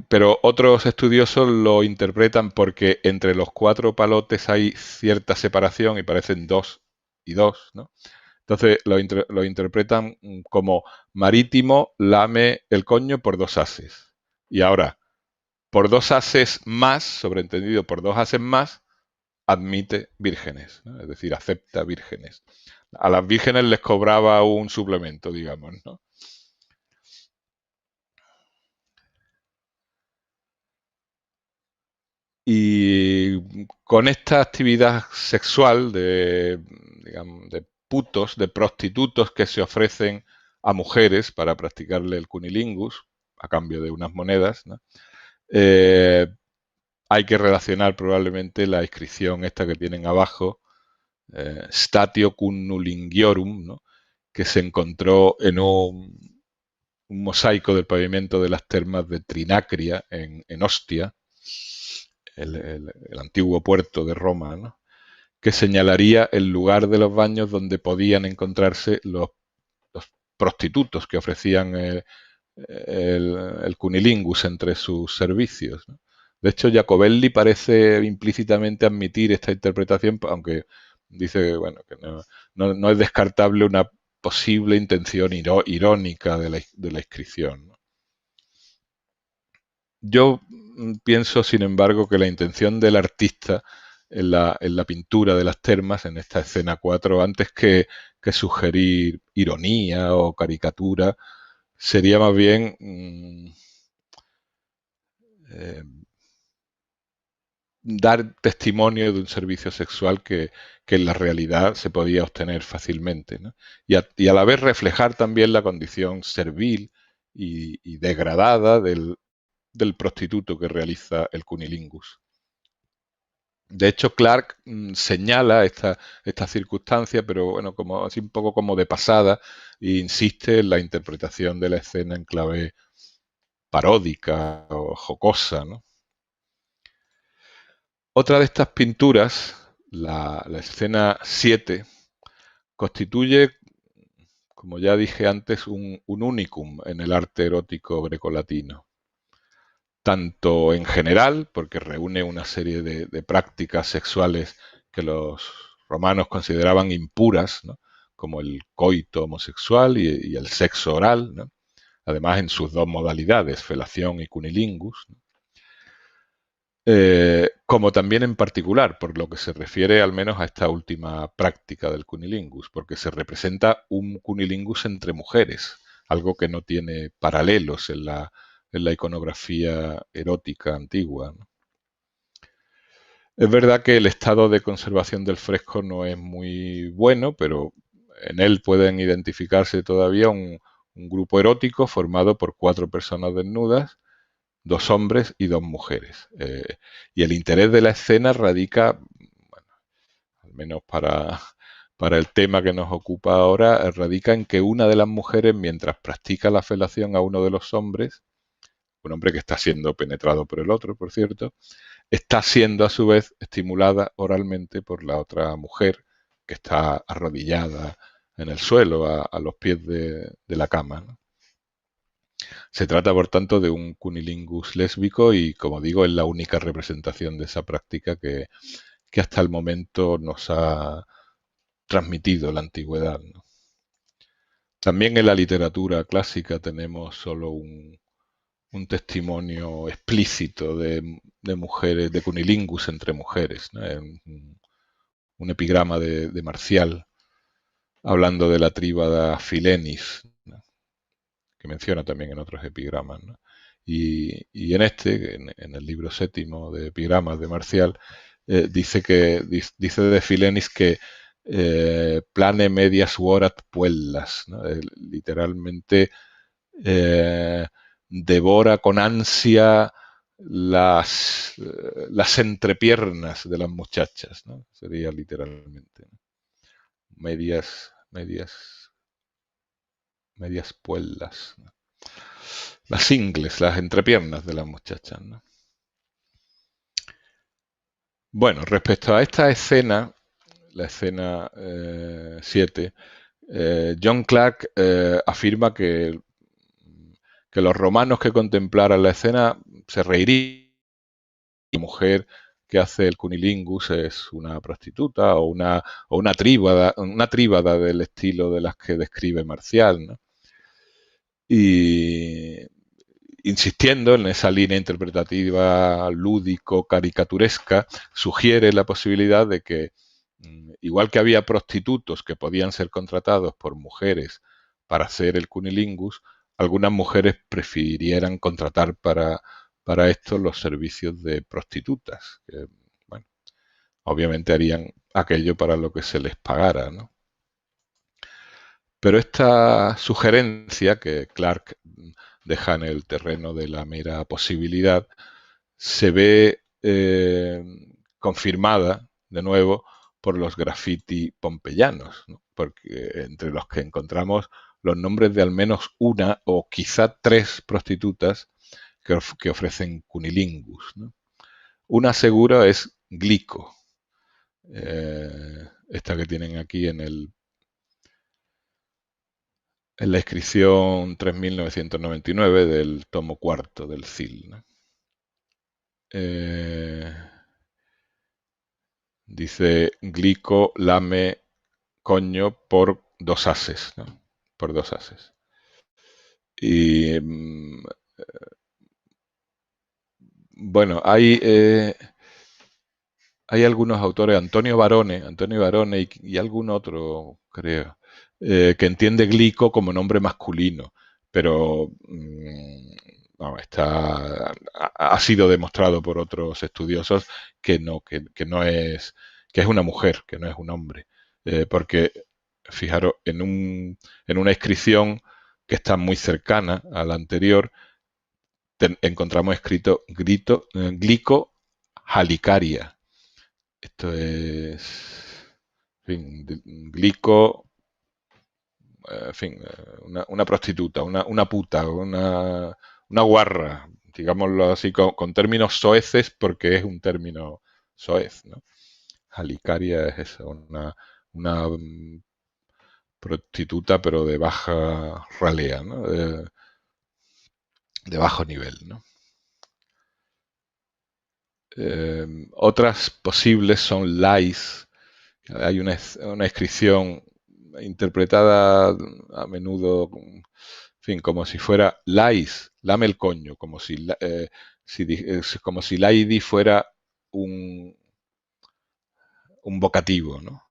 Pero otros estudiosos lo interpretan porque entre los 4 palotes hay cierta separación y parecen 2 y 2, ¿no? Entonces lo interpretan como marítimo lame el coño por 2 ases. Y ahora, por 2 ases más, sobreentendido por 2 ases más, admite vírgenes, ¿no? Es decir, acepta vírgenes. A las vírgenes les cobraba un suplemento, digamos, ¿no? Y con esta actividad sexual digamos, de putos, de prostitutos que se ofrecen a mujeres para practicarle el cunilingus a cambio de unas monedas, ¿no? Hay que relacionar probablemente la inscripción esta que tienen abajo, Statio Cunulingiorum, ¿no? Que se encontró en un mosaico del pavimento de las termas de Trinacria en Ostia, el antiguo puerto de Roma, ¿no? Que señalaría el lugar de los baños donde podían encontrarse los prostitutos que ofrecían el cunilingus entre sus servicios, ¿no? De hecho, Jacobelli parece implícitamente admitir esta interpretación, aunque dice bueno, que no es descartable una posible intención irónica de la inscripción, ¿no? Yo pienso, sin embargo, que la intención del artista en la pintura de las termas, en esta escena 4, antes que sugerir ironía o caricatura, sería más bien dar testimonio de un servicio sexual que en la realidad se podía obtener fácilmente, ¿no? Y a la vez reflejar también la condición servil y degradada del prostituto que realiza el cunilingus. De hecho, Clark señala esta circunstancia, pero bueno, como así un poco como de pasada, e insiste en la interpretación de la escena en clave paródica o jocosa, ¿no? Otra de estas pinturas, la escena 7, constituye, como ya dije antes, un unicum en el arte erótico grecolatino. Tanto en general, porque reúne una serie de prácticas sexuales que los romanos consideraban impuras, ¿no? Como el coito homosexual y el sexo oral, ¿no? Además en sus 2 modalidades, felación y cunilingus, ¿no? Como también en particular, por lo que se refiere al menos a esta última práctica del cunilingus, porque se representa un cunilingus entre mujeres, algo que no tiene paralelos en la iconografía erótica antigua, ¿no? Es verdad que el estado de conservación del fresco no es muy bueno, pero en él pueden identificarse todavía un grupo erótico formado por 4 personas desnudas, 2 hombres y 2 mujeres. Y el interés de la escena radica, bueno, al menos para el tema que nos ocupa ahora, radica en que una de las mujeres, mientras practica la felación a uno de los hombres, un hombre que está siendo penetrado por el otro, por cierto, está siendo a su vez estimulada oralmente por la otra mujer que está arrodillada en el suelo, a los pies de la cama, ¿no? Se trata, por tanto, de un cunilingus lésbico y, como digo, es la única representación de esa práctica que hasta el momento nos ha transmitido la antigüedad, ¿no? También en la literatura clásica tenemos solo un testimonio explícito de mujeres, de cunilingus entre mujeres, ¿no? Un epigrama de Marcial, hablando de la tríbada Filenis, ¿no? Que menciona también en otros epigramas, ¿no? Y en en el libro 7 de epigramas de Marcial, dice de Filenis que plane medias vorat puellas, ¿no? Literalmente devora con ansia las entrepiernas de las muchachas, ¿no? Sería literalmente, ¿no? Medias puellas, ¿no? Las ingles, las entrepiernas de las muchachas, ¿no? Bueno, respecto a esta escena, la escena 7, John Clarke afirma que los romanos que contemplaran la escena se reirían. La mujer que hace el cunilingus es una prostituta o una tríbada del estilo de las que describe Marcial, ¿no? Y insistiendo en esa línea interpretativa lúdico-caricaturesca, sugiere la posibilidad de que, igual que había prostitutos que podían ser contratados por mujeres para hacer el cunilingus, algunas mujeres prefirieran contratar para esto los servicios de prostitutas, que, bueno, obviamente harían aquello para lo que se les pagara, ¿no? Pero esta sugerencia que Clarke deja en el terreno de la mera posibilidad se ve confirmada de nuevo por los graffiti pompeyanos, ¿no? Porque entre los que encontramos los nombres de al menos una o quizá 3 prostitutas que ofrecen cunilingus, ¿no? Una segura es Glico, esta que tienen aquí en la inscripción 3999 del tomo cuarto del CIL, ¿no? Dice Glico lame coño por 2 ases, ¿no? Por 2 ases. Y bueno, hay algunos autores, Antonio Barone y algún otro, creo, que entiende Glico como nombre masculino, pero no, ha sido demostrado por otros estudiosos que es una mujer, que no es un hombre, porque fijaros, en una inscripción que está muy cercana a la anterior, encontramos escrito Glico halicaria. Esto es, en fin, glico, en fin, una prostituta, una puta, una guarra, digámoslo así, con términos soeces, porque es un término soez, ¿no? Halicaria es eso, una prostituta, pero de baja ralea, ¿no? De bajo nivel, ¿no? Otras posibles son lais. Hay una inscripción interpretada a menudo, en fin, como si fuera lais, lame el coño, como si laidi fuera un vocativo, ¿no?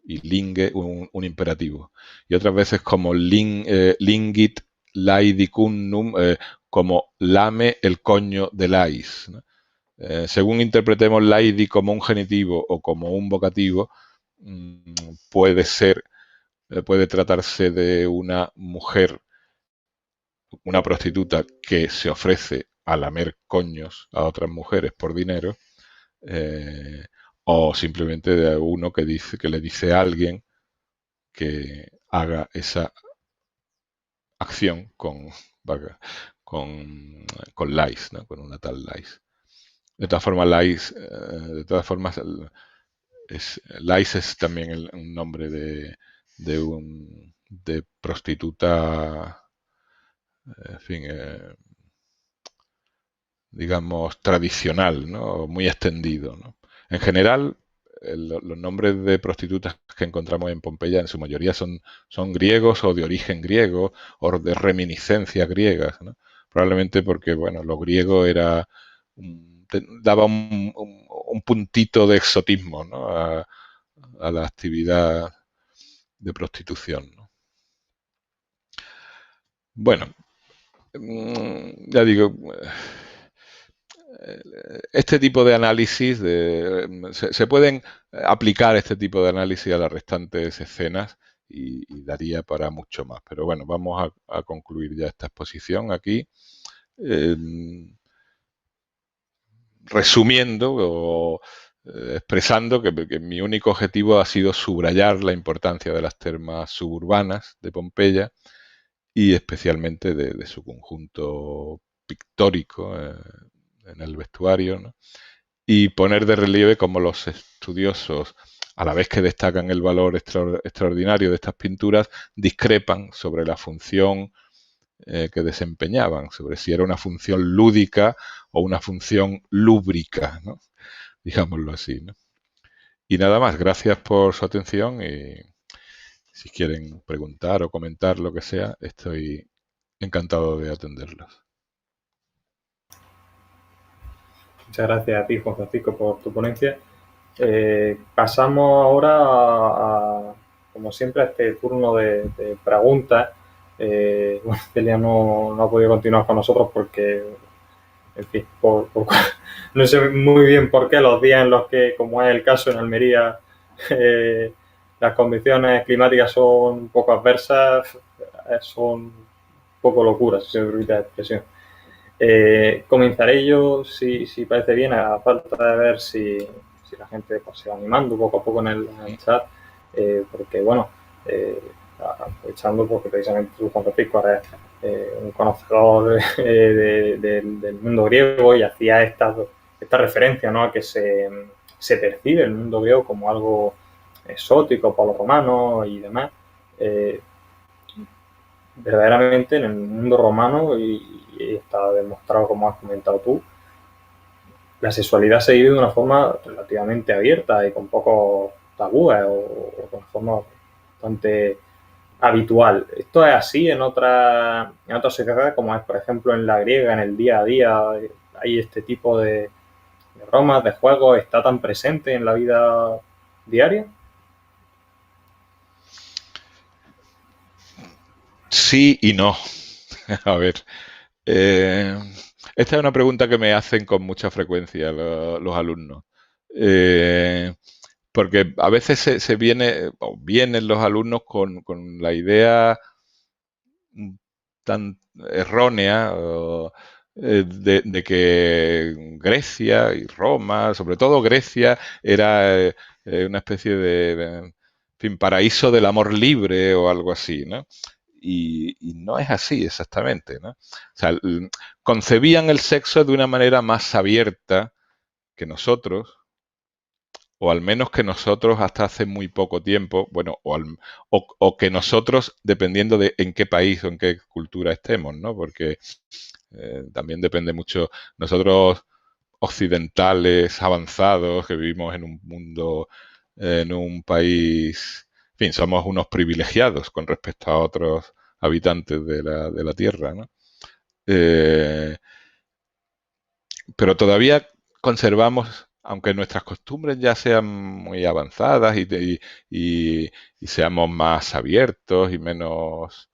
Y lingue un imperativo. Y otras veces como lingit laidicunum, como lame el coño de lais, ¿no? Según interpretemos laidi como un genitivo o como un vocativo, puede tratarse de una mujer, una prostituta que se ofrece a lamer coños a otras mujeres por dinero, o simplemente de uno que le dice a alguien que haga esa acción con lais, ¿no? Con una tal lais. De todas formas, lais es también un nombre de prostituta, en fin, digamos, tradicional, ¿no? Muy extendido, ¿no? En general, los nombres de prostitutas que encontramos en Pompeya en su mayoría son griegos o de origen griego o de reminiscencias griegas, ¿no? Probablemente porque, bueno, lo griego daba un puntito de exotismo, ¿no? a la actividad de prostitución, ¿no? Bueno, ya digo, este tipo de análisis, se pueden aplicar este tipo de análisis a las restantes escenas y daría para mucho más. Pero bueno, vamos a concluir ya esta exposición aquí. resumiendo o expresando que mi único objetivo ha sido subrayar la importancia de las termas suburbanas de Pompeya y especialmente de su conjunto pictórico en el vestuario, ¿no? Y poner de relieve cómo los estudiosos, a la vez que destacan el valor extraordinario de estas pinturas, discrepan sobre la función que desempeñaban, sobre si era una función lúdica o una función lúbrica, ¿no? Digámoslo así, ¿no? Y nada más, gracias por su atención y si quieren preguntar o comentar lo que sea, estoy encantado de atenderlos. Muchas gracias a ti, Juan Francisco, por tu ponencia. Pasamos ahora, como siempre, a este turno de preguntas. Bueno, Celia no ha podido continuar con nosotros porque, en fin, no sé muy bien por qué los días en los que, como es el caso en Almería, las condiciones climáticas son un poco adversas, son un poco locuras, si se me permite la expresión. Comenzaré yo, si parece bien, a falta de ver si la gente pues, se va animando poco a poco en el chat, porque bueno, aprovechando porque precisamente tú, Juan Francisco, eres un conocedor del mundo griego y hacía esta referencia, ¿no? A que se percibe el mundo griego como algo exótico para los romanos y demás. Verdaderamente en el mundo romano, y está demostrado como has comentado tú, la sexualidad se vive de una forma relativamente abierta y con pocos tabúes o de una forma bastante habitual. Esto es así en otras sociedades, como es por ejemplo en la griega, en el día a día, hay este tipo de bromas, de juegos, está tan presente en la vida diaria. Sí y no. A ver, esta es una pregunta que me hacen con mucha frecuencia los alumnos. Porque a veces vienen los alumnos con la idea tan errónea de que Grecia y Roma, sobre todo Grecia, era una especie en fin, paraíso del amor libre o algo así, ¿no? Y no es así exactamente, ¿no? O sea, concebían el sexo de una manera más abierta que nosotros, o al menos que nosotros hasta hace muy poco tiempo, bueno, o que nosotros, dependiendo de en qué país o en qué cultura estemos, ¿no? Porque también depende mucho, nosotros occidentales, avanzados, que vivimos en un mundo, en un país, en fin, somos unos privilegiados con respecto a otros habitantes de la Tierra, ¿no? Pero todavía conservamos, aunque nuestras costumbres ya sean muy avanzadas y seamos más abiertos y menos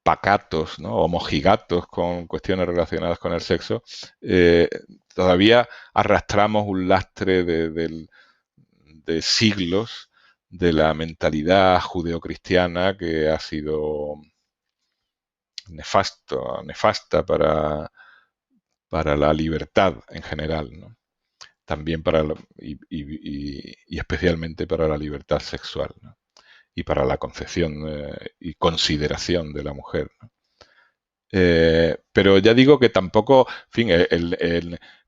pacatos, ¿no? O mojigatos con cuestiones relacionadas con el sexo, todavía arrastramos un lastre de siglos de la mentalidad judeocristiana que ha sido nefasta para la libertad en general, ¿no? También y especialmente para la libertad sexual, ¿no? Y para la concepción y consideración de la mujer, ¿no? Pero ya digo que tampoco, en fin,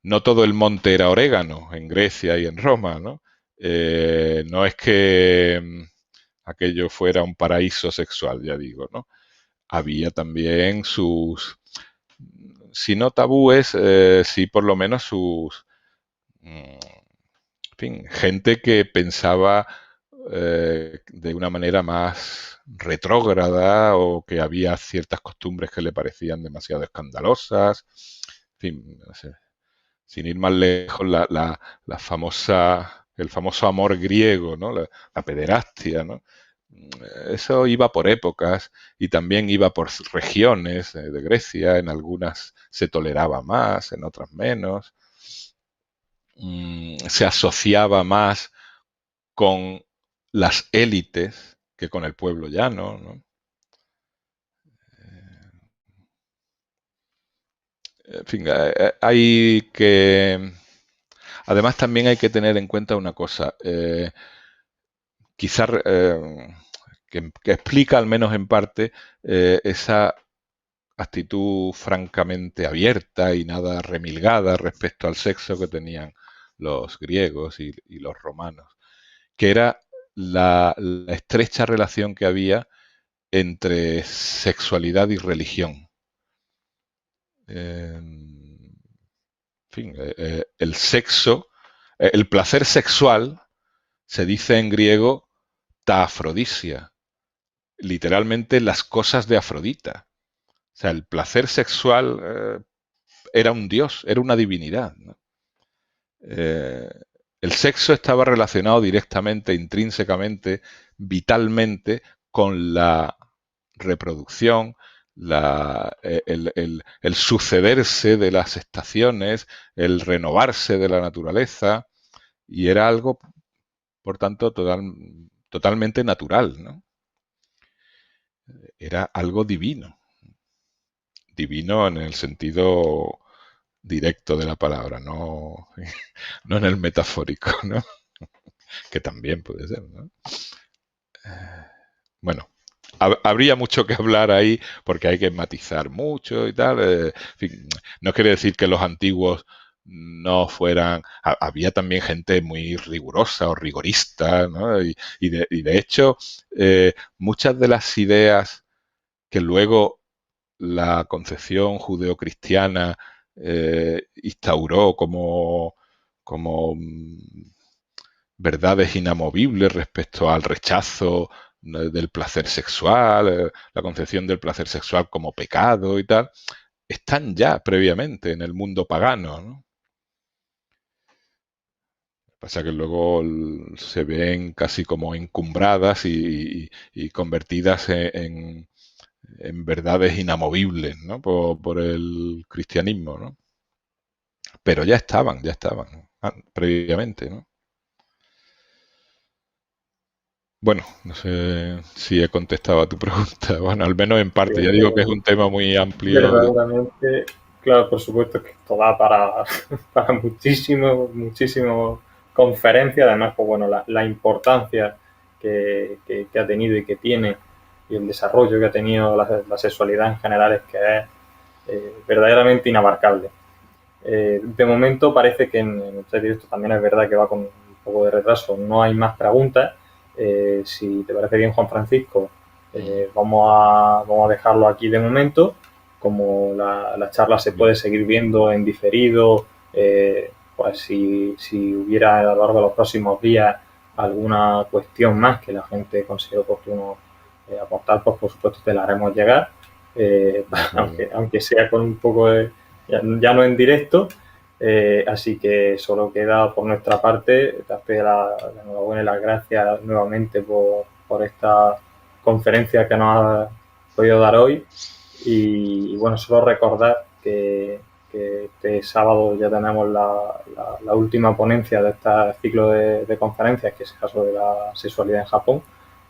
no todo el monte era orégano en Grecia y en Roma, ¿no? No es que aquello fuera un paraíso sexual, ya digo, ¿no? Había también si no tabúes, sí por lo menos en fin, gente que pensaba de una manera más retrógrada o que había ciertas costumbres que le parecían demasiado escandalosas. En fin, no sé, sin ir más lejos, el famoso amor griego, ¿no? La pederastia, ¿no? Eso iba por épocas y también iba por regiones de Grecia. En algunas se toleraba más, en otras menos. Se asociaba más con las élites que con el pueblo llano, ¿no? En fin, hay que... Además, también hay que tener en cuenta una cosa. Quizá que explica, al menos en parte, esa actitud francamente abierta y nada remilgada respecto al sexo que tenían los griegos y los romanos, que era la estrecha relación que había entre sexualidad y religión. En fin, el sexo, el placer sexual se dice en griego ta afrodisia, literalmente las cosas de Afrodita. O sea, el placer sexual era un dios, era una divinidad, ¿no? El sexo estaba relacionado directamente, intrínsecamente, vitalmente con la reproducción, el sucederse de las estaciones, el renovarse de la naturaleza, y era algo, por tanto, totalmente natural, ¿no? Era algo divino. Divino en el sentido directo de la palabra, no, no en el metafórico, ¿no? Que también puede ser, ¿no? Bueno, habría mucho que hablar ahí porque hay que matizar mucho y tal. En fin, no quiere decir que los antiguos no fueran... Había también gente muy rigurosa o rigorista, ¿no? Y de hecho, muchas de las ideas que luego la concepción judeocristiana instauró como verdades inamovibles respecto al rechazo del placer sexual, la concepción del placer sexual como pecado y tal, están ya previamente en el mundo pagano, ¿no? Pasa que luego se ven casi como encumbradas y convertidas en verdades inamovibles, ¿no? Por el cristianismo, ¿no? Pero ya estaban previamente, ¿no? Bueno, no sé si he contestado a tu pregunta. Bueno, al menos en parte. Ya digo que es un tema muy amplio. Verdaderamente, claro, por supuesto que esto da para, para muchísimo conferencias. Además, pues bueno, la importancia que ha tenido y que tiene y el desarrollo que ha tenido la sexualidad en general es que es verdaderamente inabarcable. De momento parece que en este directo también es verdad que va con un poco de retraso, no hay más preguntas. Si te parece bien, Juan Francisco, vamos a dejarlo aquí de momento. Como la charla se puede seguir viendo en diferido, pues si hubiera a lo largo de los próximos días alguna cuestión más que la gente considere oportuno aportar, pues por supuesto te la haremos llegar, aunque sea con un poco de... Ya no en directo, así que solo queda por nuestra parte darte la enhorabuena y las gracias nuevamente por esta conferencia que nos has podido dar hoy. Y bueno, solo recordar que este sábado ya tenemos la última ponencia de este ciclo de conferencias, que es el caso de la sexualidad en Japón.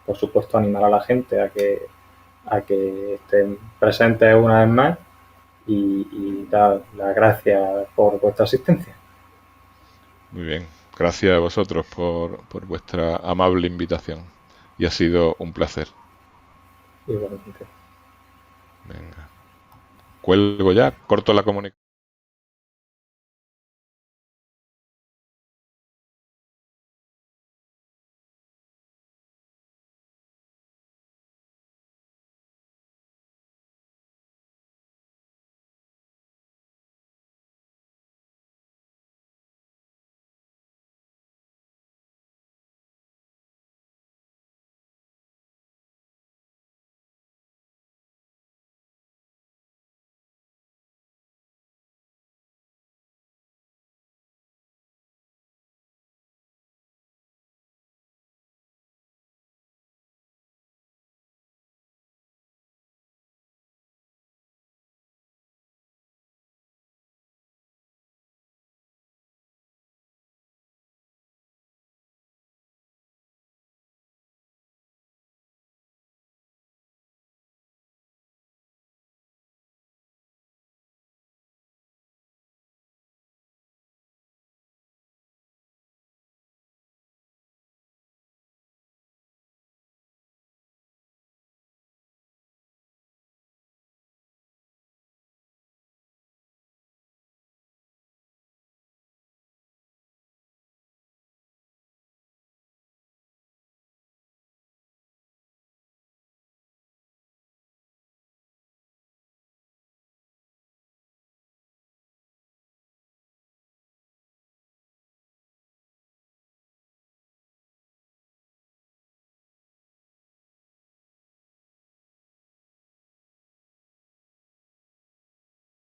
Por supuesto, animar a la gente a que estén presentes una vez más y dar las gracias por vuestra asistencia. Muy bien. Gracias a vosotros por vuestra amable invitación. Y ha sido un placer. Igualmente. Venga. Cuelgo ya, corto la comunicación.